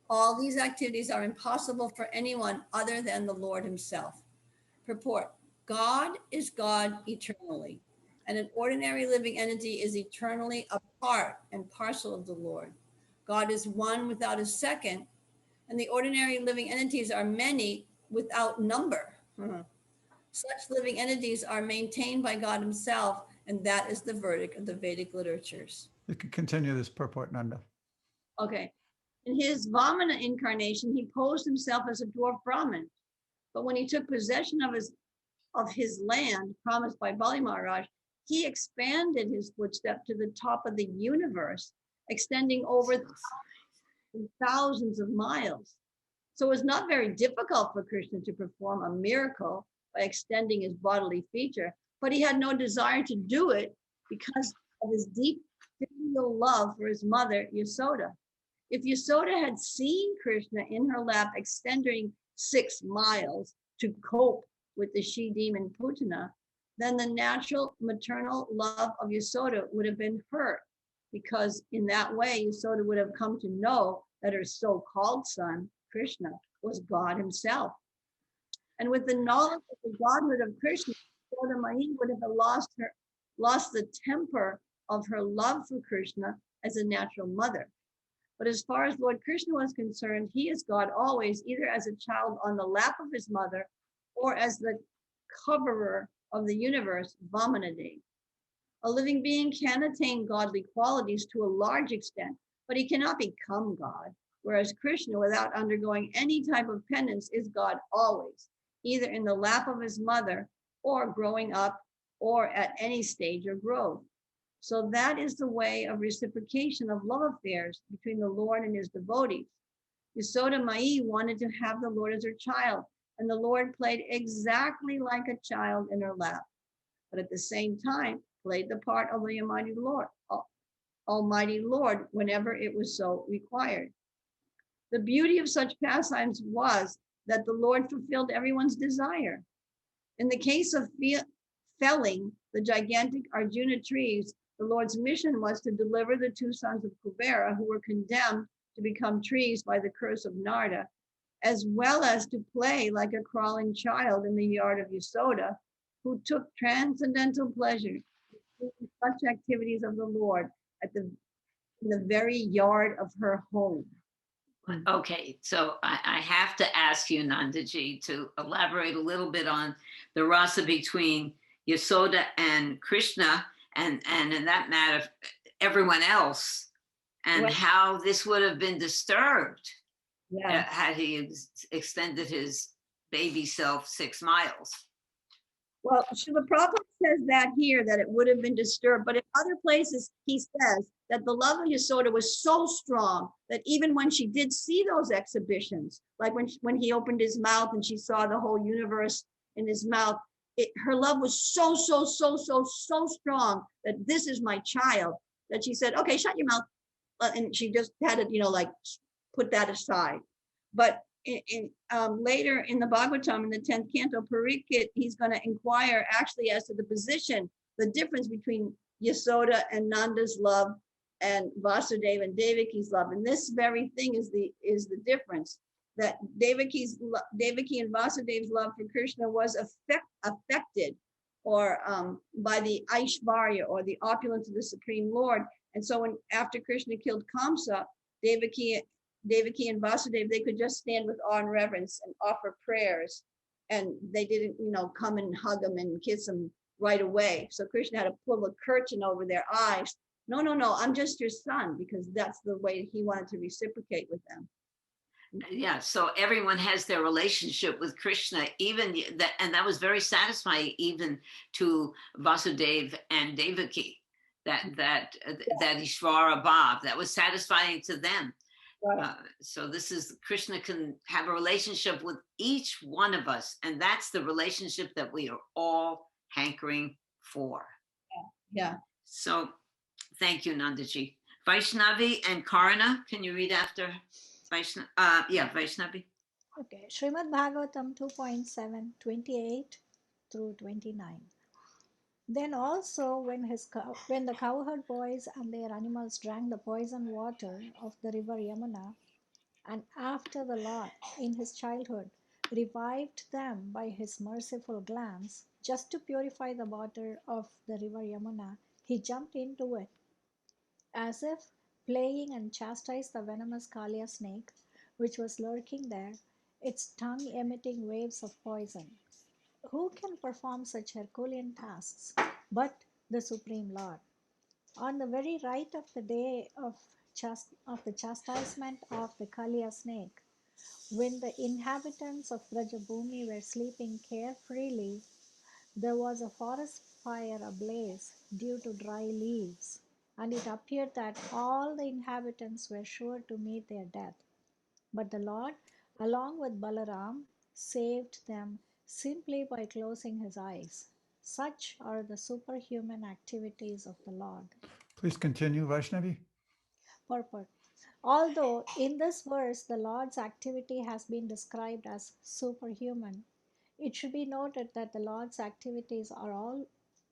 All these activities are impossible for anyone other than the Lord himself. Purport: God is God eternally, and an ordinary living entity is eternally a part and parcel of the Lord. God is one without a second, and the ordinary living entities are many without number. Such living entities are maintained by God himself, and that is the verdict of the Vedic literatures. You can continue this purport, Nanda. Okay. In his Vamana incarnation, he posed himself as a dwarf Brahmin. But when he took possession of his land promised by Bali Maharaj, he expanded his footstep to the top of the universe, extending over thousands of miles. So it was not very difficult for Krishna to perform a miracle by extending his bodily feature, but he had no desire to do it because of his deep filial love for his mother, Yasoda. If Yasoda had seen Krishna in her lap extending 6 miles to cope with the she-demon Putana, then the natural maternal love of Yasoda would have been hurt, because in that way, Yasoda would have come to know that her so-called son, Krishna, was God himself. And with the knowledge of the godhood of Krishna, Yasoda Mai would have lost the temper of her love for Krishna as a natural mother. But as far as Lord Krishna was concerned, he is God always, either as a child on the lap of his mother or as the coverer of the universe, Vamanade. A living being can attain godly qualities to a large extent, but he cannot become God, whereas Krishna, without undergoing any type of penance, is God always, either in the lap of his mother or growing up or at any stage of growth. So that is the way of reciprocation of love affairs between the Lord and his devotees. Yasoda Mai wanted to have the Lord as her child, and the Lord played exactly like a child in her lap, but at the same time played the part of the Almighty Lord whenever it was so required. The beauty of such pastimes was that the Lord fulfilled everyone's desire. In the case of felling the gigantic Arjuna trees, the Lord's mission was to deliver the 2 sons of Kubera who were condemned to become trees by the curse of Narada, as well as to play like a crawling child in the yard of Yasoda, who took transcendental pleasure in such activities of the Lord in the very yard of her home. Okay, so I have to ask you, Nandaji, to elaborate a little bit on the rasa between Yasoda and Krishna, and in that matter, everyone else, and how this would have been disturbed had he extended his baby self 6 miles. Well, Srila Prabhupada says that here, that it would have been disturbed, but in other places he says that the love of Yasoda was so strong that even when she did see those exhibitions, like when he opened his mouth and she saw the whole universe in his mouth, her love was so strong that this is my child, that she said, okay, shut your mouth. And she just had to, like put that aside. But later in the Bhagavatam, in the 10th canto, Parikshit, he's going to inquire actually as to the position, the difference between Yasoda and Nanda's love and Vasudeva and Devaki's love. And this very thing is the difference, that Devaki and Vasudeva's love for Krishna was affected or by the Aishvarya, or the opulence of the Supreme Lord. And so after Krishna killed Kamsa, Devaki and Vasudeva, they could just stand with awe and reverence and offer prayers. And they didn't, come and hug him and kiss him right away. So Krishna had to pull a curtain over their eyes. No, I'm just your son, because that's the way he wanted to reciprocate with them. Yeah, so everyone has their relationship with Krishna, even that, and that was very satisfying even to Vasudeva and Devaki. That Ishvara Bhav, that was satisfying to them. Right. So this is, Krishna can have a relationship with each one of us, and that's the relationship that we are all hankering for. Yeah. So thank you, Nandaji. Vaishnavi and Karna, can you read after Vaishnavi? Vaishnavi. Okay, Srimad Bhagavatam 2.7, 28 through 29. Then also when the cowherd boys and their animals drank the poison water of the river Yamuna, and after the Lord in his childhood revived them by his merciful glance, just to purify the water of the river Yamuna, he jumped into it, as if playing, and chastised the venomous Kalia snake, which was lurking there, its tongue emitting waves of poison. Who can perform such Herculean tasks but the Supreme Lord? On the very right of the day of the chastisement of the Kalia snake, when the inhabitants of Brajabhumi were sleeping carefreely, there was a forest fire ablaze due to dry leaves, and it appeared that all the inhabitants were sure to meet their death. But the Lord, along with Balaram, saved them simply by closing his eyes. Such are the superhuman activities of the Lord. Please continue, Vaishnavi. Purport. Although in this verse the Lord's activity has been described as superhuman, it should be noted that the Lord's activities are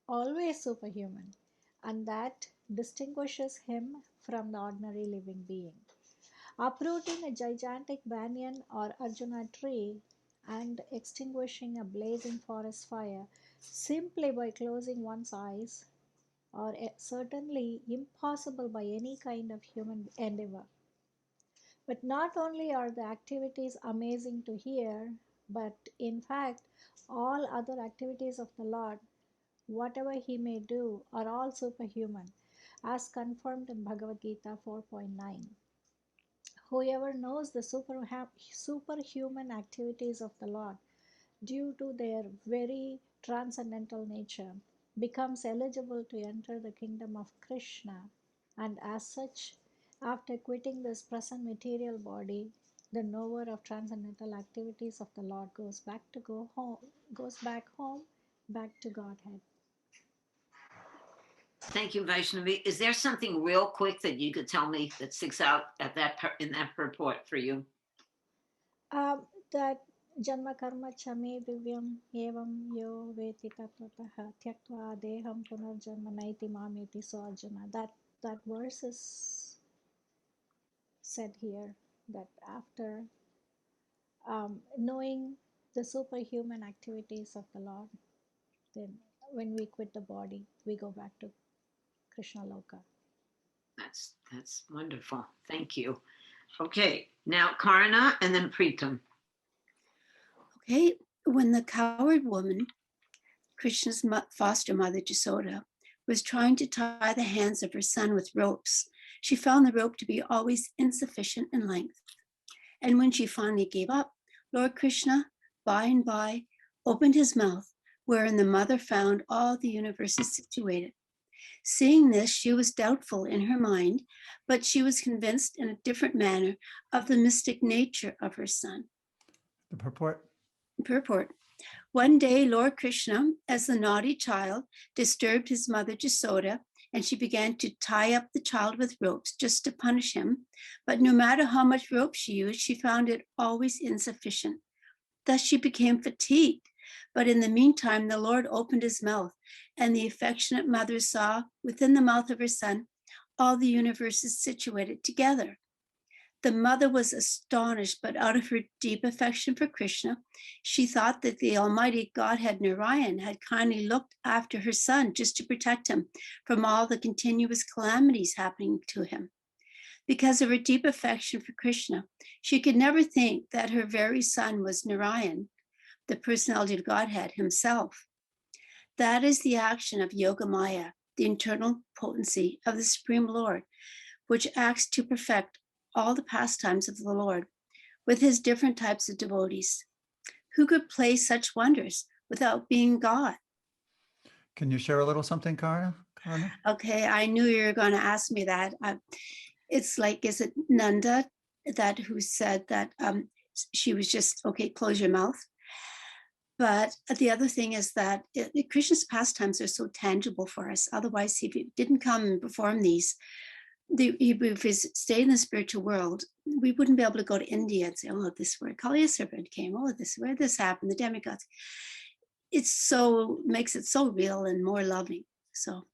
always superhuman, and that distinguishes him from the ordinary living being. Uprooting a gigantic banyan or Arjuna tree and extinguishing a blazing forest fire simply by closing one's eyes are certainly impossible by any kind of human endeavor. But not only are the activities amazing to hear, but in fact, all other activities of the Lord, whatever he may do, are all superhuman, as confirmed in Bhagavad Gita 4.9. Whoever knows the superhuman activities of the Lord due to their very transcendental nature becomes eligible to enter the kingdom of Krishna, and as such, after quitting this present material body, the knower of transcendental activities of the Lord goes back home, back to Godhead. Thank you, Vaishnavi. Is there something real quick that you could tell me that sticks out in that purport for you? That Janma karma chame divyam evam yo veti tatvatah tyaktva deham punarjanma naiti mameti. So Arjuna, that verse is said here, that after knowing the superhuman activities of the Lord, then when we quit the body, we go back to Krishna Loka. That's wonderful. Thank you. Okay, now Karna and then Pritam. Okay, when the coward woman, Krishna's foster mother Yasoda, was trying to tie the hands of her son with ropes, she found the rope to be always insufficient in length. And when she finally gave up, Lord Krishna, by and by, opened his mouth, wherein the mother found all the universes situated. Seeing this, she was doubtful in her mind, but she was convinced in a different manner of the mystic nature of her son. The purport. Purport. One day, Lord Krishna, as the naughty child, disturbed his mother Jasoda, and she began to tie up the child with ropes just to punish him. But no matter how much rope she used, she found it always insufficient. Thus she became fatigued. But in the meantime, the Lord opened his mouth, and the affectionate mother saw within the mouth of her son all the universes situated together. The mother was astonished, but out of her deep affection for Krishna, she thought that the Almighty Godhead Narayan had kindly looked after her son just to protect him from all the continuous calamities happening to him. Because of her deep affection for Krishna, she could never think that her very son was Narayan, the personality of Godhead himself. That is the action of Yoga Maya, the internal potency of the Supreme Lord, which acts to perfect all the pastimes of the Lord with his different types of devotees. Who could play such wonders without being God? Can you share a little something, Karna? Okay, I knew you were going to ask me that. It's like, is it Nanda that who said that she was just, okay, close your mouth. But the other thing is that Krishna's pastimes are so tangible for us. Otherwise, if he didn't come and perform these, if we stayed in the spiritual world, we wouldn't be able to go to India and say, oh, this where Kali Serpent came, oh, this where this happened, the demigods. It's so, makes it so real and more loving. So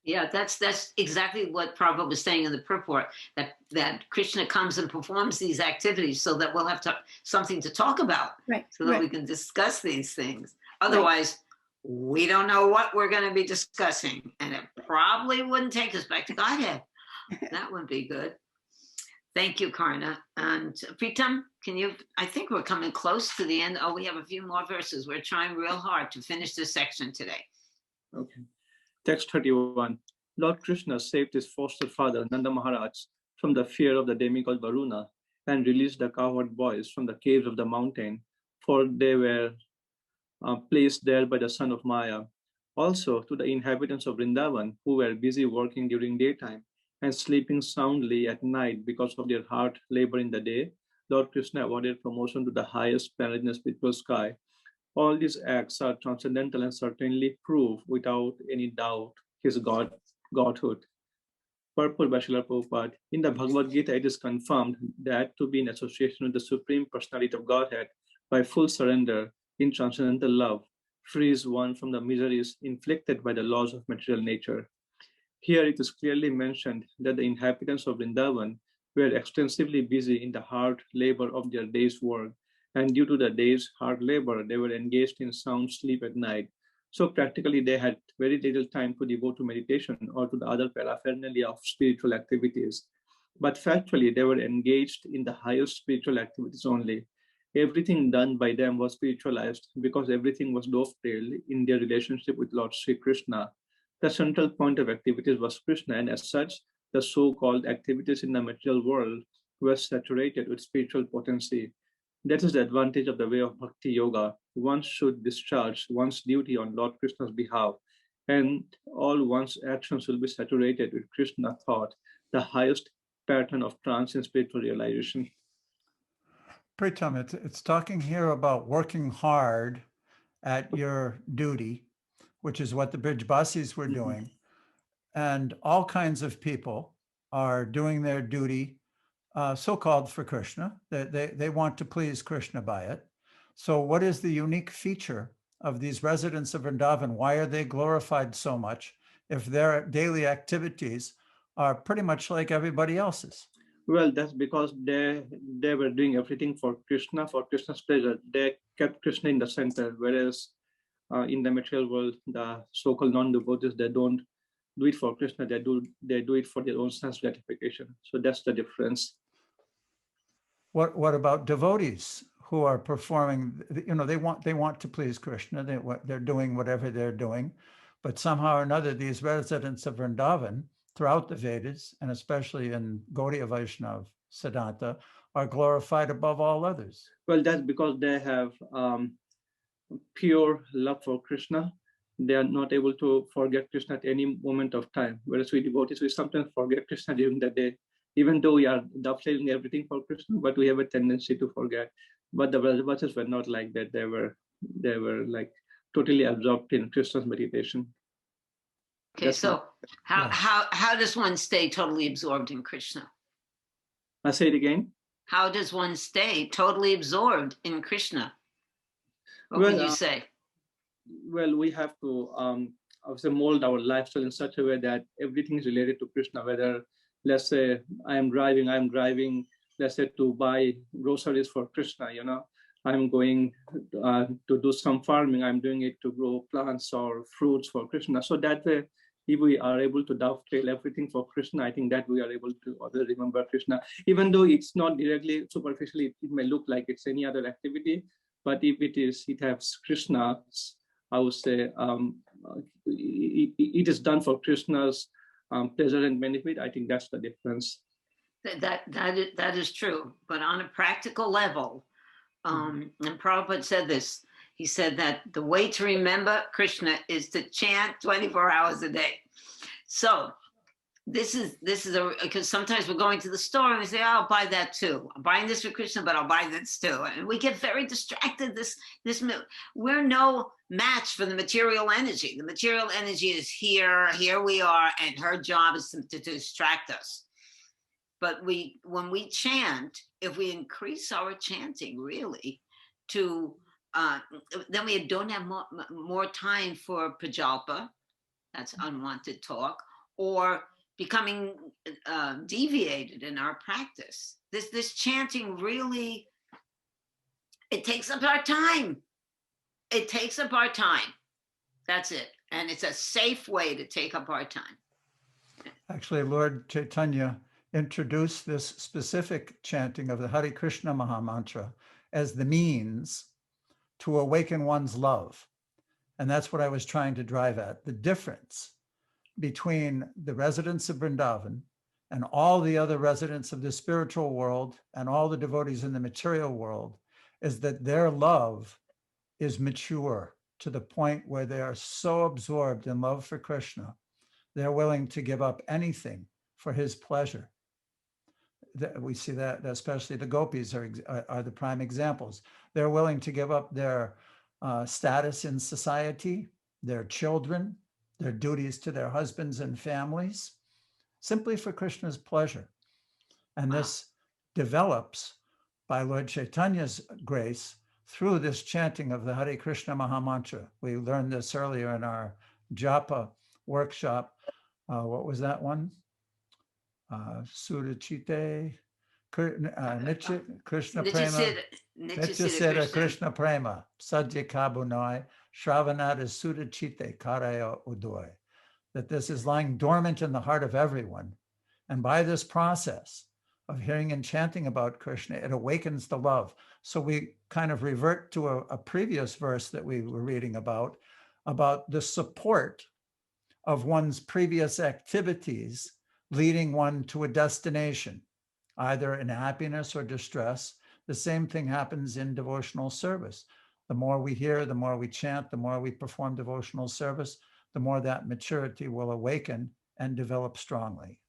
yeah, that's exactly what Prabhupada was saying in the purport, that Krishna comes and performs these activities so that we'll have something to talk about, right, so that right. we can discuss these things. Otherwise, we don't know what we're going to be discussing, and it probably wouldn't take us back to Godhead. That would be good. Thank you, Karna. And Pritam, can you, I think we're coming close to the end. Oh, we have a few more verses. We're trying real hard to finish this section today. Okay. Text 31. Lord Krishna saved his foster father, Nanda Maharaj, from the fear of the demigod Varuna and released the cowherd boys from the caves of the mountain, for they were placed there by the son of Maya. Also to the inhabitants of Vrindavan, who were busy working during daytime and sleeping soundly at night because of their hard labor in the day, Lord Krishna awarded promotion to the highest planet in the spiritual sky. All these acts are transcendental and certainly prove without any doubt his godhood. Purport by Srila Prabhupada. In the Bhagavad Gita, it is confirmed that to be in association with the Supreme Personality of Godhead by full surrender in transcendental love frees one from the miseries inflicted by the laws of material nature. Here it is clearly mentioned that the inhabitants of Vrindavan were extensively busy in the hard labor of their day's work, and due to the day's hard labor, they were engaged in sound sleep at night. So practically they had very little time to devote to meditation or to the other paraphernalia of spiritual activities. But factually, they were engaged in the highest spiritual activities only. Everything done by them was spiritualized because everything was dovetailed in their relationship with Lord Sri Krishna. The central point of activities was Krishna, and as such, the so-called activities in the material world were saturated with spiritual potency. That is the advantage of the way of Bhakti Yoga. One should discharge one's duty on Lord Krishna's behalf, and all one's actions will be saturated with Krishna thought, the highest pattern of trance and spiritual realization. Pritam, it's talking here about working hard at your duty, which is what the Brijbasis were doing. And all kinds of people are doing their duty, so-called for Krishna. They want to please Krishna by it. So what is the unique feature of these residents of Vrindavan? Why are they glorified so much if their daily activities are pretty much like everybody else's? Well, that's because they were doing everything for Krishna's pleasure. They kept Krishna in the center, whereas in the material world, the so-called non-devotees, they don't do it for Krishna, they do it for their own sense gratification. So that's the difference. What about devotees who are performing? You know, they want to please Krishna. They're doing whatever they're doing, but somehow or another, these residents of Vrindavan throughout the Vedas, and especially in Gaudiya Vaishnava Siddhanta, are glorified above all others. Well, that's because they have pure love for Krishna. They are not able to forget Krishna at any moment of time. Whereas we devotees, we sometimes forget Krishna during the day, even though we are dovetailing everything for Krishna, but we have a tendency to forget. But the Brajavasis were not like that. They were like totally absorbed in Krishna's meditation. Okay, That's so Yes. how does one stay totally absorbed in Krishna? I say it again. How does one stay totally absorbed in Krishna? What Well, would you say? Well, we have to obviously mold our lifestyle in such a way that everything is related to Krishna. Whether, let's say, I'm driving, let's say, to buy groceries for Krishna. I'm going to do some farming. I'm doing it to grow plants or fruits for Krishna. So that way, if we are able to dovetail everything for Krishna, I think that we are able to always remember Krishna, even though it's not directly, superficially, it may look like it's any other activity. But if it has Krishna's, I would say it is done for Krishna's pleasure and benefit. I think that's the difference. That is true. But on a practical level, and Prabhupada said this, he said that the way to remember Krishna is to chant 24 hours a day. So this is because sometimes we're going to the store and we say, oh, I'll buy that too. I'm buying this for Krishna, but I'll buy this too. And we get very distracted. We're no match for the material energy. The material energy is here we are, and her job is to distract us. But when we chant, if we increase our chanting really then we don't have more time for prajalpa, that's unwanted talk, or becoming deviated in our practice. This chanting really, it takes up our time. It takes up our time. That's it. And it's a safe way to take up our time. Actually, Lord Chaitanya introduced this specific chanting of the Hare Krishna Maha Mantra as the means to awaken one's love. And that's what I was trying to drive at. The difference between the residents of Vrindavan and all the other residents of the spiritual world and all the devotees in the material world is that their love is mature to the point where they are so absorbed in love for Krishna, they're willing to give up anything for his pleasure. We see that especially the gopis are the prime examples. They're willing to give up their status in society, their children, their duties to their husbands and families, simply for Krishna's pleasure. And this develops by Lord Chaitanya's grace through this chanting of the Hare Krishna Maha Mantra. We learned this earlier in our japa workshop. What was that one? Sudachite, Krishna Prema, Nityasira Krishna Prema, Sadhya Kabunai, Shravanada Sudachite Karaya Udoy. That this is lying dormant in the heart of everyone. And by this process of hearing and chanting about Krishna, it awakens the love. So we kind of revert to a previous verse that we were reading about the support of one's previous activities leading one to a destination, either in happiness or distress. The same thing happens in devotional service. The more we hear, the more we chant, the more we perform devotional service, the more that maturity will awaken and develop strongly.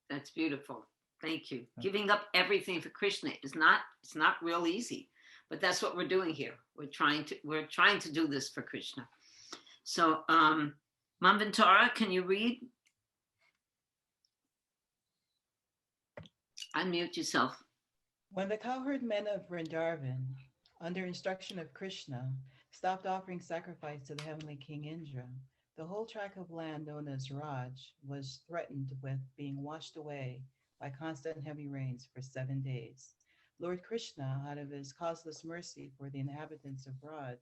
That's beautiful. Thank you. Giving up everything for Krishna it's not real easy, but that's what we're doing here. We're trying to do this for Krishna. So, Manvantara, can you read? Unmute yourself. When the cowherd men of Vrindavan, under instruction of Krishna, stopped offering sacrifice to the heavenly king Indra, the whole tract of land known as Raj was threatened with being washed away by constant heavy rains for 7 days. Lord Krishna, out of his causeless mercy for the inhabitants of Raj,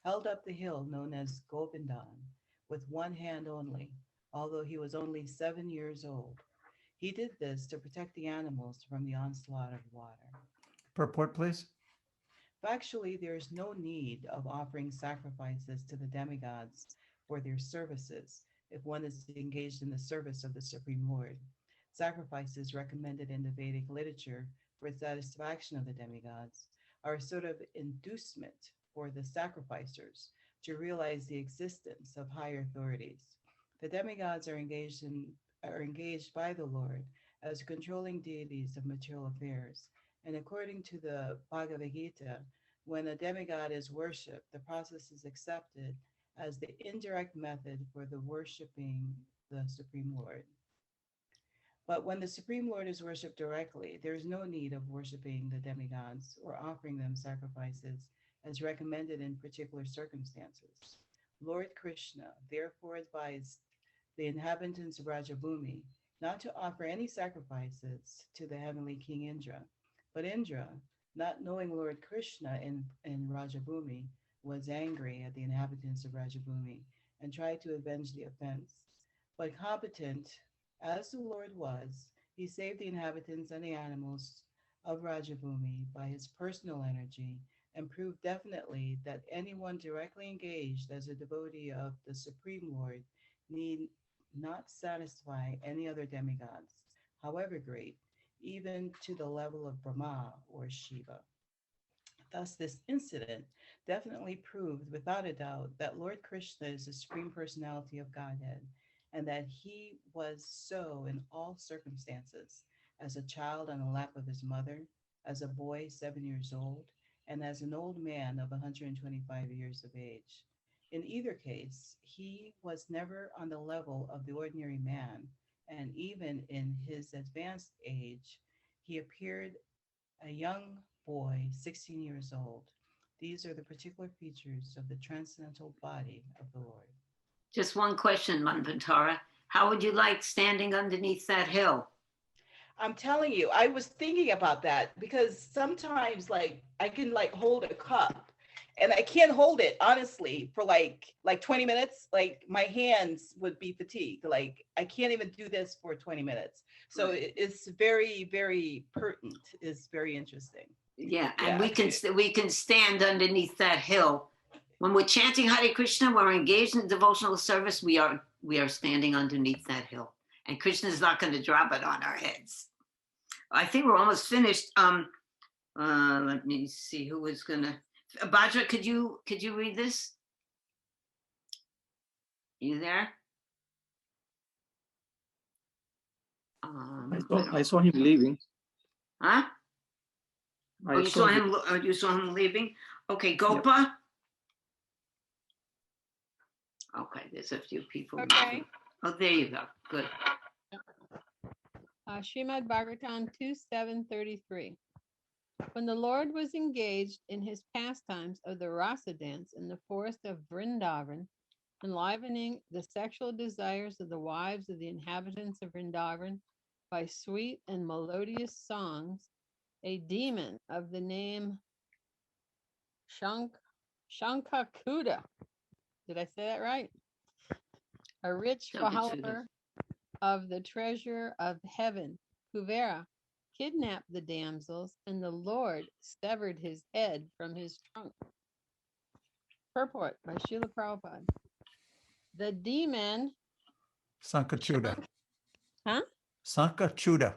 held up the hill known as Govindhan with one hand only, although he was only 7 years old. He did this to protect the animals from the onslaught of water. Purport, please. Factually, there is no need of offering sacrifices to the demigods for their services if one is engaged in the service of the Supreme Lord. Sacrifices recommended in the Vedic literature for satisfaction of the demigods are a sort of inducement for the sacrificers to realize the existence of higher authorities. The demigods are engaged by the Lord as controlling deities of material affairs. And according to the Bhagavad Gita, when a demigod is worshipped, the process is accepted as the indirect method for the worshiping the Supreme Lord. But when the Supreme Lord is worshipped directly, there is no need of worshiping the demigods or offering them sacrifices as recommended in particular circumstances. Lord Krishna therefore advised the inhabitants of Rajabhumi not to offer any sacrifices to the heavenly King Indra. But Indra, not knowing Lord Krishna in Rajabhumi, was angry at the inhabitants of Rajabhumi and tried to avenge the offense. But competent as the Lord was, he saved the inhabitants and the animals of Rajabhumi by his personal energy and proved definitely that anyone directly engaged as a devotee of the Supreme Lord need not satisfy any other demigods, however great, even to the level of Brahma or Shiva. Thus, this incident definitely proved without a doubt that Lord Krishna is the Supreme Personality of Godhead, and that he was so in all circumstances, as a child on the lap of his mother, as a boy 7 years old, and as an old man of 125 years of age. In either case, he was never on the level of the ordinary man, and even in his advanced age, he appeared a young boy, 16 years old. These are the particular features of the transcendental body of the Lord. Just one question, Manvantara. How would you like standing underneath that hill? I'm telling you, I was thinking about that because sometimes like I can like hold a cup and I can't hold it honestly for like 20 minutes. Like my hands would be fatigued. Like I can't even do this for 20 minutes. So it's very, very pertinent. It's very interesting. Yeah, and we can stand underneath that hill. When we're chanting Hare Krishna, when we're engaged in devotional service, we are standing underneath that hill. And Krishna is not going to drop it on our heads. I think we're almost finished. Let me see who is gonna. Bhadra, could you read this? You there? I saw him leaving. Huh? I you saw him. You saw him leaving. Okay, Gopa. Yep. Okay, there's a few people. Okay. Oh, there you go. Good. Srimad Bhagavatam 2:733. When the Lord was engaged in his pastimes of the rasa dance in the forest of Vrindavan, enlivening the sexual desires of the wives of the inhabitants of Vrindavan by sweet and melodious songs, a demon of the name Shankakuda, did I say that right? A rich follower of the treasure of heaven, Kuvera, kidnapped the damsels, and the Lord severed his head from his trunk. Purport by Srila Prabhupada. The demon Sankachuda. Huh? Sankachuda.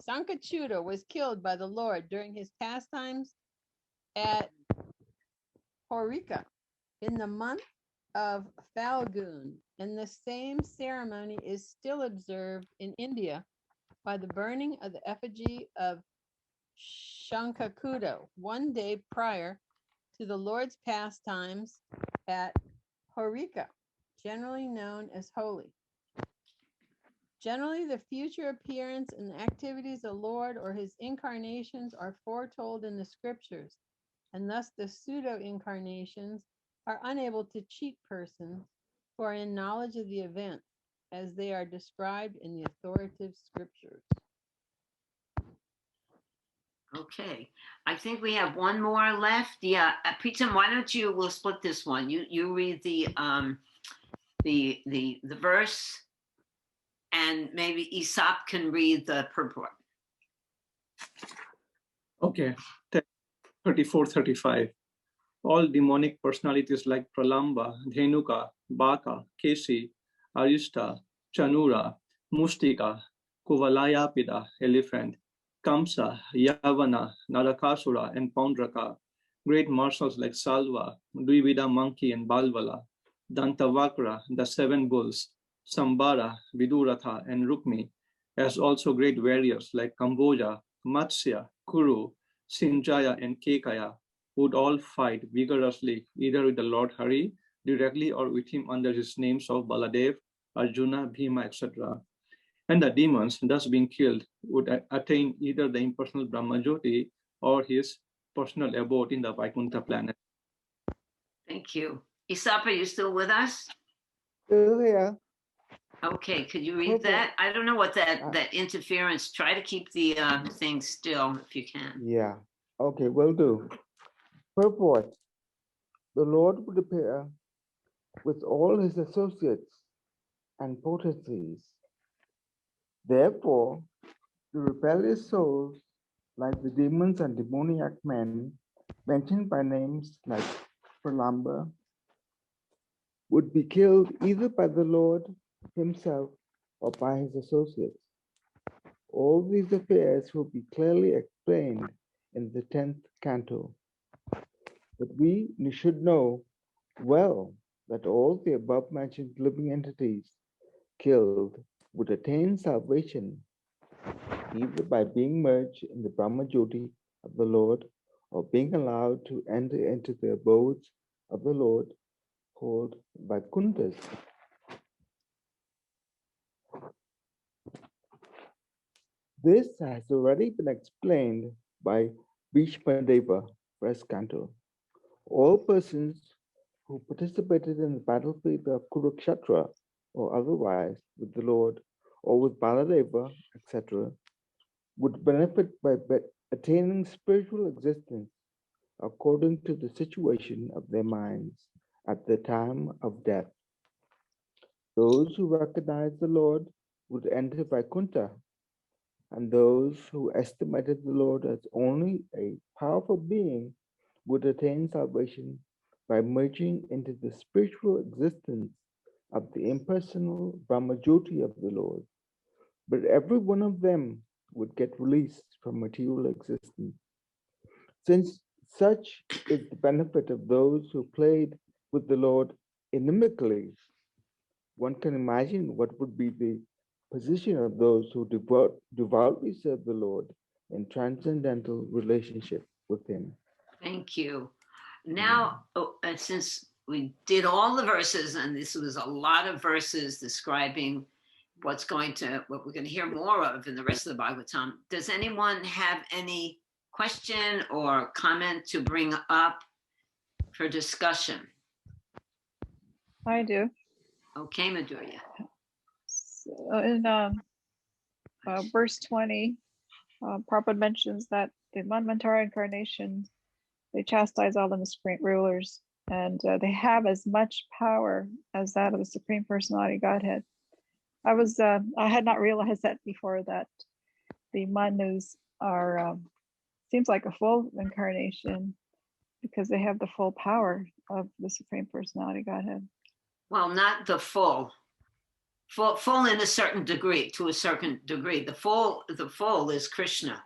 Sankachuda was killed by the Lord during his pastimes at Horika in the month of Falgun, and the same ceremony is still observed in India by the burning of the effigy of Shankakuda 1 day prior to the Lord's pastimes at Horika, generally known as Holi. Generally, the future appearance and activities of the Lord or his incarnations are foretold in the scriptures, and thus the pseudo-incarnations are unable to cheat persons who are in knowledge of the event as they are described in the authoritative scriptures. Okay, I think we have one more left. Yeah, Pritam, why don't we'll split this one. You read the verse, and maybe Aesop can read the purport. Okay, 34-35. All demonic personalities like Pralamba, Dhenuka, Baka, Kesi, Arista, Chanura, Mustika, Kuvalayapida, elephant, Kamsa, Yavana, Narakasura, and Paundraka great marshals like Salva, Dvivida monkey and Balvala, Dantavakra, the seven bulls, Sambara, Viduratha, and Rukmi, as also great warriors like Kamboja, Matsya, Kuru, Sinjaya, and Kekaya, would all fight vigorously either with the Lord Hari directly or with him under his names of Baladev, Arjuna, Bhima, etc. And the demons, thus being killed, would attain either the impersonal Brahmajyoti or his personal abode in the Vaikuntha planet. Thank you. Isap, are you still with us? Still here. Okay, could you read Okay. that? I don't know what that interference, try to keep the thing still if you can. Yeah. Okay, will do. Purport. The Lord would appear with all his associates and potencies. Therefore, the rebellious souls, like the demons and demoniac men, mentioned by names like Pralamba, would be killed either by the Lord himself or by his associates. All these affairs will be clearly explained in the 10th canto. But we should know well that all the above-mentioned living entities killed would attain salvation either by being merged in the Brahma Jyoti of the Lord or being allowed to enter into the abodes of the Lord called Vaikunthas. This has already been explained by Bhishmadeva, first canto. All persons who participated in the battlefield of Kurukshetra or otherwise with the Lord or with Baladeva, etc., would benefit by attaining spiritual existence according to the situation of their minds at the time of death. Those who recognize the Lord would enter Vaikuntha, and those who estimated the Lord as only a powerful being would attain salvation by merging into the spiritual existence of the impersonal Brahmajyoti of the Lord. But every one of them would get released from material existence. Since such is the benefit of those who played with the Lord inimically, one can imagine what would be the position of those who devoutly serve the Lord in transcendental relationship with him. Thank you. Now, since we did all the verses, and this was a lot of verses describing what we're going to hear more of in the rest of the Bhagavatam, does anyone have any question or comment to bring up for discussion? I do. Okay, Madhurya. So in verse 20, Prabhupada mentions that in Manvantara incarnation, they chastise all the miscreant rulers, and they have as much power as that of the Supreme Personality Godhead. I had not realized that before, that the Manus are, seems like a full incarnation because they have the full power of the Supreme Personality Godhead. Well, not the full in a certain degree, to a certain degree. The full is Krishna,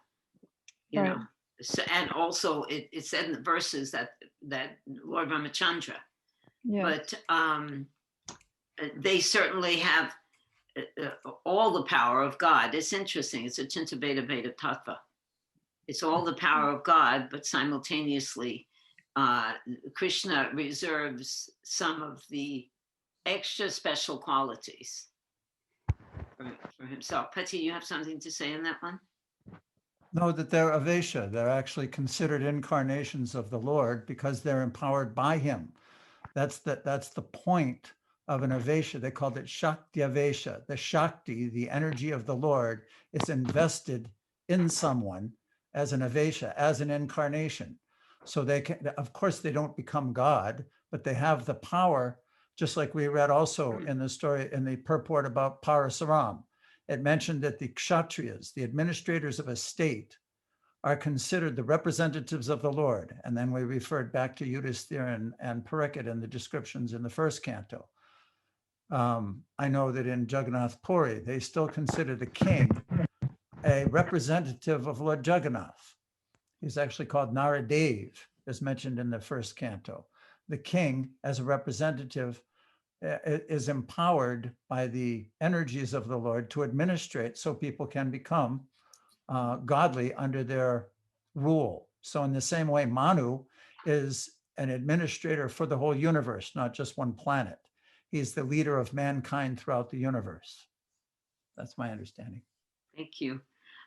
you Right. know. So, and also it said in the verses that Lord Ramachandra, Yes. but they certainly have all the power of God. It's interesting. It's a Chinta Veda Veda Tattva. It's all the power of God, but simultaneously, Krishna reserves some of the extra special qualities for himself. Pati, you have something to say on that one? No, that they're Avesha. They're actually considered incarnations of the Lord because they're empowered by him. That's the point of an Avesha. They called it Shakti Avesha. The Shakti, the energy of the Lord, is invested in someone as an Avesha, as an incarnation. So they can, of course, they don't become God, but they have the power, just like we read also in the story, in the purport about Parasaram. It mentioned that the Kshatriyas, the administrators of a state, are considered the representatives of the Lord. And then we referred back to Yudhisthira and Parikshit in the descriptions in the first canto. I know that in Jagannath Puri, they still consider the king a representative of Lord Jagannath. He's actually called Naradev as mentioned in the first canto. The king, as a representative, is empowered by the energies of the Lord to administrate so people can become godly under their rule. So in the same way, Manu is an administrator for the whole universe, not just one planet. He's the leader of mankind throughout the universe. That's my understanding. Thank you.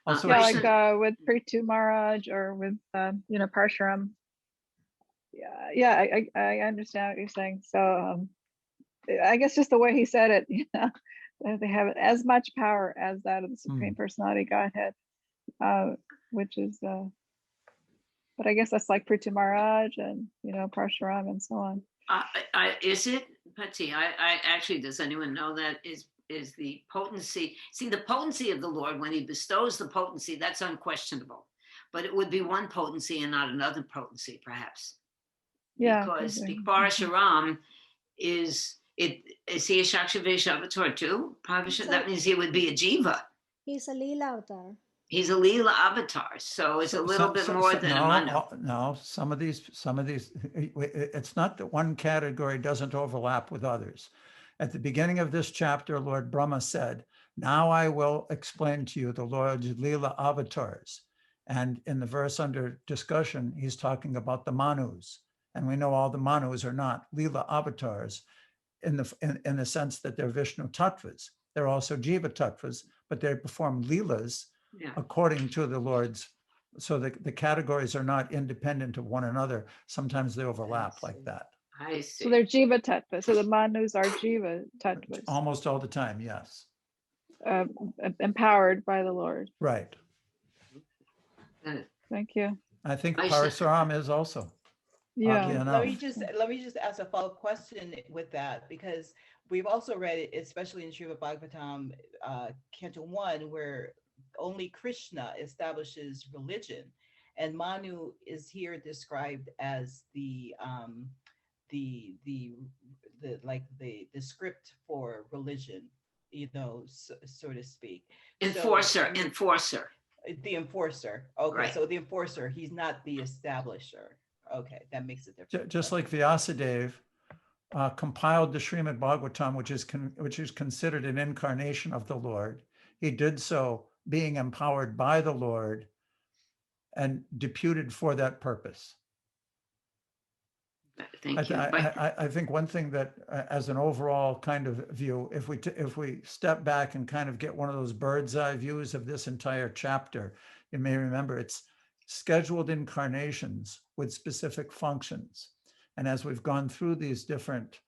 Also, Yeah, Krishna- like with Prithu Maharaj or with Parshuram. Yeah, I understand what you're saying. So I guess just the way he said it, they have as much power as that of the Supreme Personality Godhead, which is, but I guess that's like Prithu Maharaj and Parshuram and so on. Is it, Patsy? I actually, does anyone know that is the potency? See, the potency of the Lord, when he bestows the potency, that's unquestionable. But it would be one potency and not another potency, perhaps. Yeah. Because Parshuram is he a Shakshavesh avatar too? That means he would be a jiva. He's a Leela avatar. He's a Leela avatar, so it's a little bit more than a Manu. No, some of these, it's not that one category doesn't overlap with others. At the beginning of this chapter, Lord Brahma said, "Now I will explain to you the Lord's Leela avatars." And in the verse under discussion, he's talking about the Manus. And we know all the Manus are not Leela avatars in the sense that they're Vishnu tattvas. They're also Jiva tattvas, but they perform Leelas according to the Lord's. So the categories are not independent of one another. Sometimes they overlap like that. I see. So they're Jiva Tattva. So the Manus are Jiva Tattvas. Almost all the time, yes. Empowered by the Lord. Right. Thank you. I think Parasuram is also. Yeah. Let me just ask a follow-up question with that, because we've also read it, especially in Srimad Bhagavatam, Canto 1, where only Krishna establishes religion, and Manu is here described as the script for religion, so to speak. Enforcer. The enforcer. Okay, Right. so the enforcer, he's not the establisher. Okay, that makes it different. Just like Vyasadeva compiled the Srimad Bhagavatam, which is considered an incarnation of the Lord. He did so being empowered by the Lord and deputed for that purpose. Thank you. I think one thing that, as an overall kind of view, if we step back and kind of get one of those bird's eye views of this entire chapter, you may remember it's scheduled incarnations with specific functions. And as we've gone through these different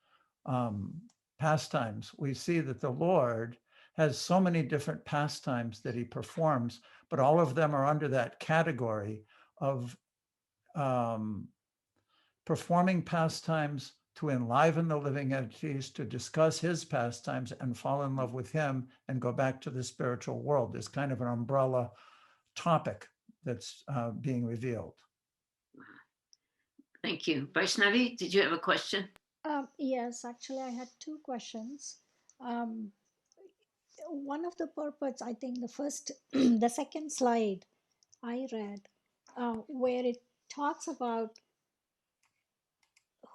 pastimes, we see that the Lord has so many different pastimes that he performs, but all of them are under that category of performing pastimes to enliven the living entities, to discuss his pastimes and fall in love with him and go back to the spiritual world. There's kind of an umbrella topic that's being revealed. Thank you. Vaishnavi, did you have a question? Yes, actually, I had two questions. One of the purports, I think the second slide I read, where it talks about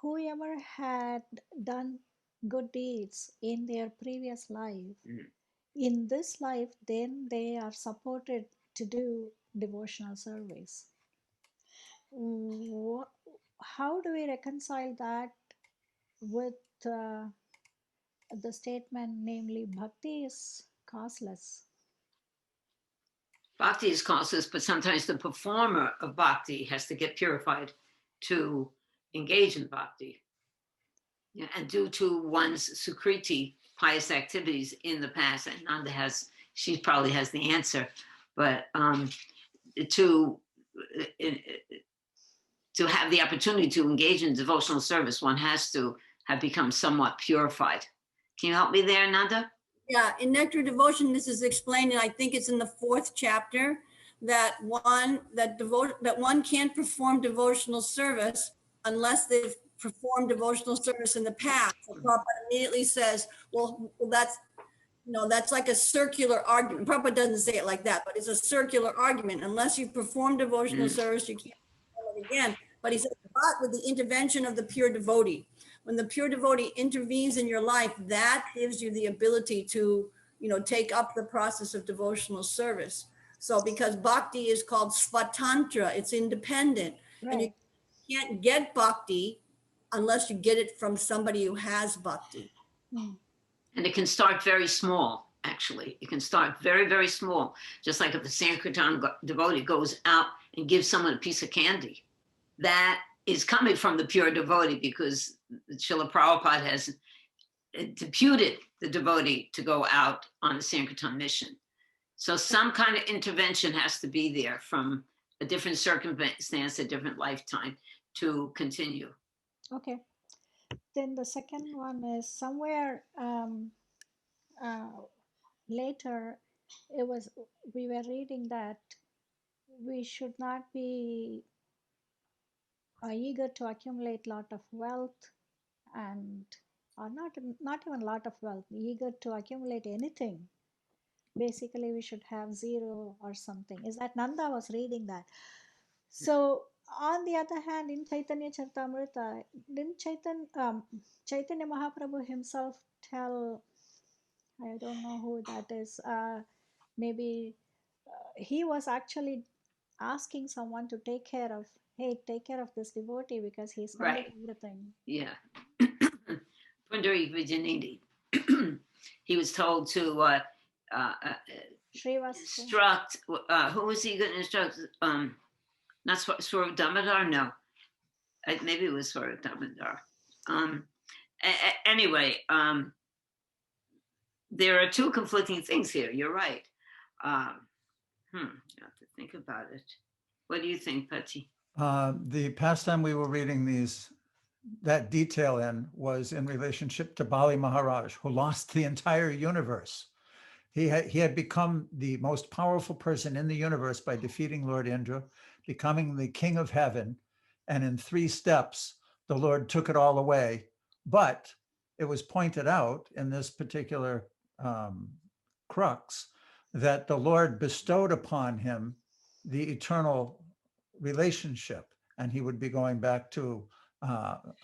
whoever had done good deeds in their previous life, in this life, then they are supported to do devotional service. How do we reconcile that with the statement, namely, bhakti is causeless? Bhakti is causeless, but sometimes the performer of bhakti has to get purified to engage in bhakti. And due to one's sukriti, pious activities in the past, and Nanda she probably has the answer, but to have the opportunity to engage in devotional service, one has to have become somewhat purified. Can you help me there, Nanda? Yeah, in Nectar Devotion, this is explained, and I think it's in the 4th chapter, that one can't perform devotional service unless they've performed devotional service in the past. So Prabhupada immediately says, well, that's like a circular argument. Prabhupada doesn't say it like that, but it's a circular argument. Unless you perform devotional service, you can't perform it again. But he says but with the intervention of the pure devotee. When the pure devotee intervenes in your life, that gives you the ability to, take up the process of devotional service. So because bhakti is called svatantra, it's independent. And you Right. can't get bhakti unless you get it from somebody who has bhakti. Mm. And it can start very small, actually. It can start very, very small. Just like if the Sankirtan devotee goes out and gives someone a piece of candy, that is coming from the pure devotee, because Srila Prabhupada has deputed the devotee to go out on the Sankirtan mission. So some kind of intervention has to be there from a different circumstance, a different lifetime to continue. Okay. Then the second one is somewhere later, we were reading that we should not be eager to accumulate lot of wealth, and or not even lot of wealth, eager to accumulate anything. Basically, we should have zero or something. Is that Nanda was reading that? So on the other hand, in Chaitanya Charitamrita, didn't Chaitanya Mahaprabhu himself tell, I don't know who that is, maybe he was actually asking someone to take care of, hey, take care of this devotee because he's spending Right. everything. Yeah. Pundari Vijayanidhi. He was told to Srivastava. instruct, who was he going to instruct? Not Swarup Damodar? No. Maybe it was Swarup Damodar. Anyway, there are two conflicting things here. You're right. You have to think about it. What do you think, Patsy? The past time we were reading that detail was in relationship to Bali Maharaj, who lost the entire universe. He had become the most powerful person in the universe by defeating Lord Indra, becoming the king of heaven. And in 3 steps, the Lord took it all away. But it was pointed out in this particular crux that the Lord bestowed upon him the eternal relationship, and he would be going back to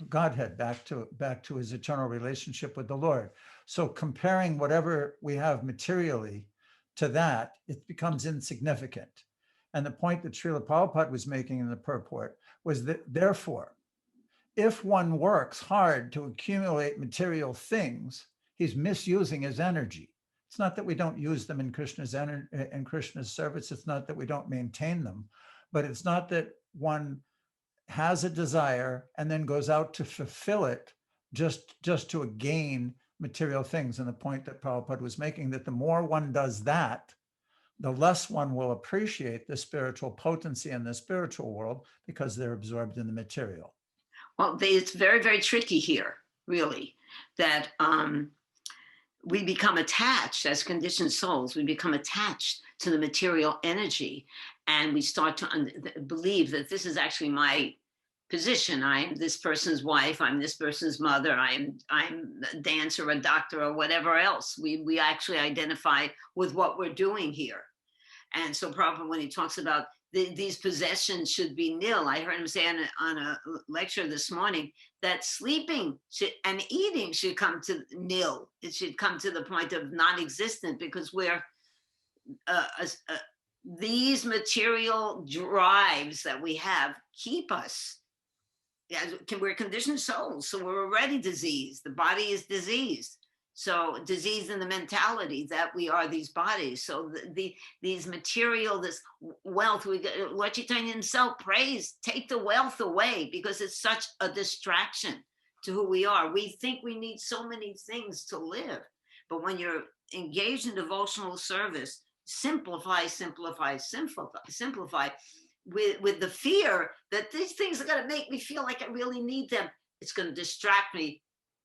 Godhead, back to his eternal relationship with the Lord. So comparing whatever we have materially to that, it becomes insignificant. And the point that Srila Prabhupada was making in the purport was that, therefore, if one works hard to accumulate material things, he's misusing his energy. It's not that we don't use them in Krishna's service. It's not that we don't maintain them, but it's not that one has a desire and then goes out to fulfill it just to gain material things. And the point that Prabhupada was making, that the more one does that, the less one will appreciate the spiritual potency in the spiritual world, because they're absorbed in the material. Well, it's very, very tricky here, really, that we become attached as conditioned souls. We become attached to the material energy, and we start to believe that this is actually my position. I'm this person's wife. I'm this person's mother. I'm a dancer, a doctor, or whatever else. We actually identify with what we're doing here. And so Prabhupada, when he talks about these possessions should be nil, I heard him say on a lecture this morning that sleeping and eating should come to nil. It should come to the point of non-existent, because we're these material drives that we have keep us. We're conditioned souls, so we're already diseased. The body is diseased. So disease in the mentality that we are these bodies. So these material, this wealth, Lord Chaitanya himself prays, take the wealth away, because it's such a distraction to who we are. We think we need so many things to live. But when you're engaged in devotional service, simplify, simplify, simplify, simplify, with the fear that these things are going to make me feel like I really need them. It's going to distract me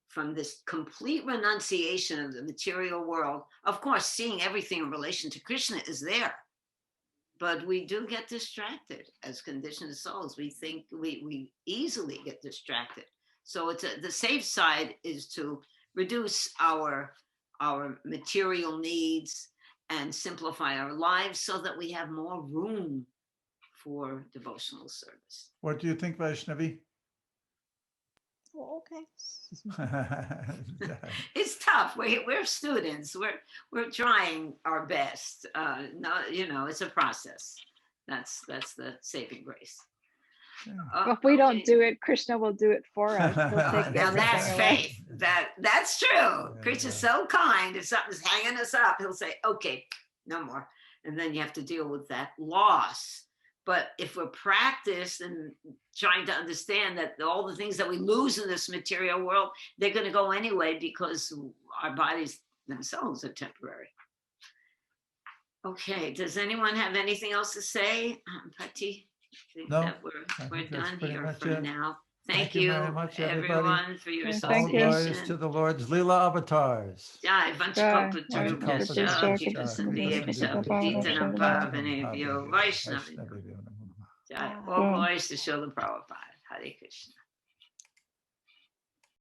from this complete renunciation of the material world. Of course, seeing everything in relation to Krishna is there, but we do get distracted as conditioned souls. We think we easily get distracted. So it's the safe side is to reduce our material needs and simplify our lives so that we have more room for devotional service. What do you think, Vaishnavi? Okay. It's tough. We're students. We're trying our best. No, it's a process. That's the saving grace. If we don't Okay. do it, Krishna will do it for us. He'll take Now everything that's away. faith. That's true. Krishna's so kind. If something's hanging us up, he'll say, "Okay, no more," and then you have to deal with that loss. But if we're practiced and trying to understand that all the things that we lose in this material world, they're going to go anyway because our bodies themselves are temporary. Okay. Does anyone have anything else to say, Patti? I think No, that I we're think that's done pretty here much for it. now. Thank Thank you you, very much, everybody. everyone, for your Yeah, All thank you. glories association. to the Lord's Leela avatars. Jai Jai, Vanchakopatru Vanchakopatru, Bhasha Jai, Kita Krishna, Sandhya Krishna, Bhasha Bhava, Patitanam Sharma. Pavanebhyo Vaishnavibhyo. Jai. All Wow. glories to Srila Prabhupada. Hare Krishna.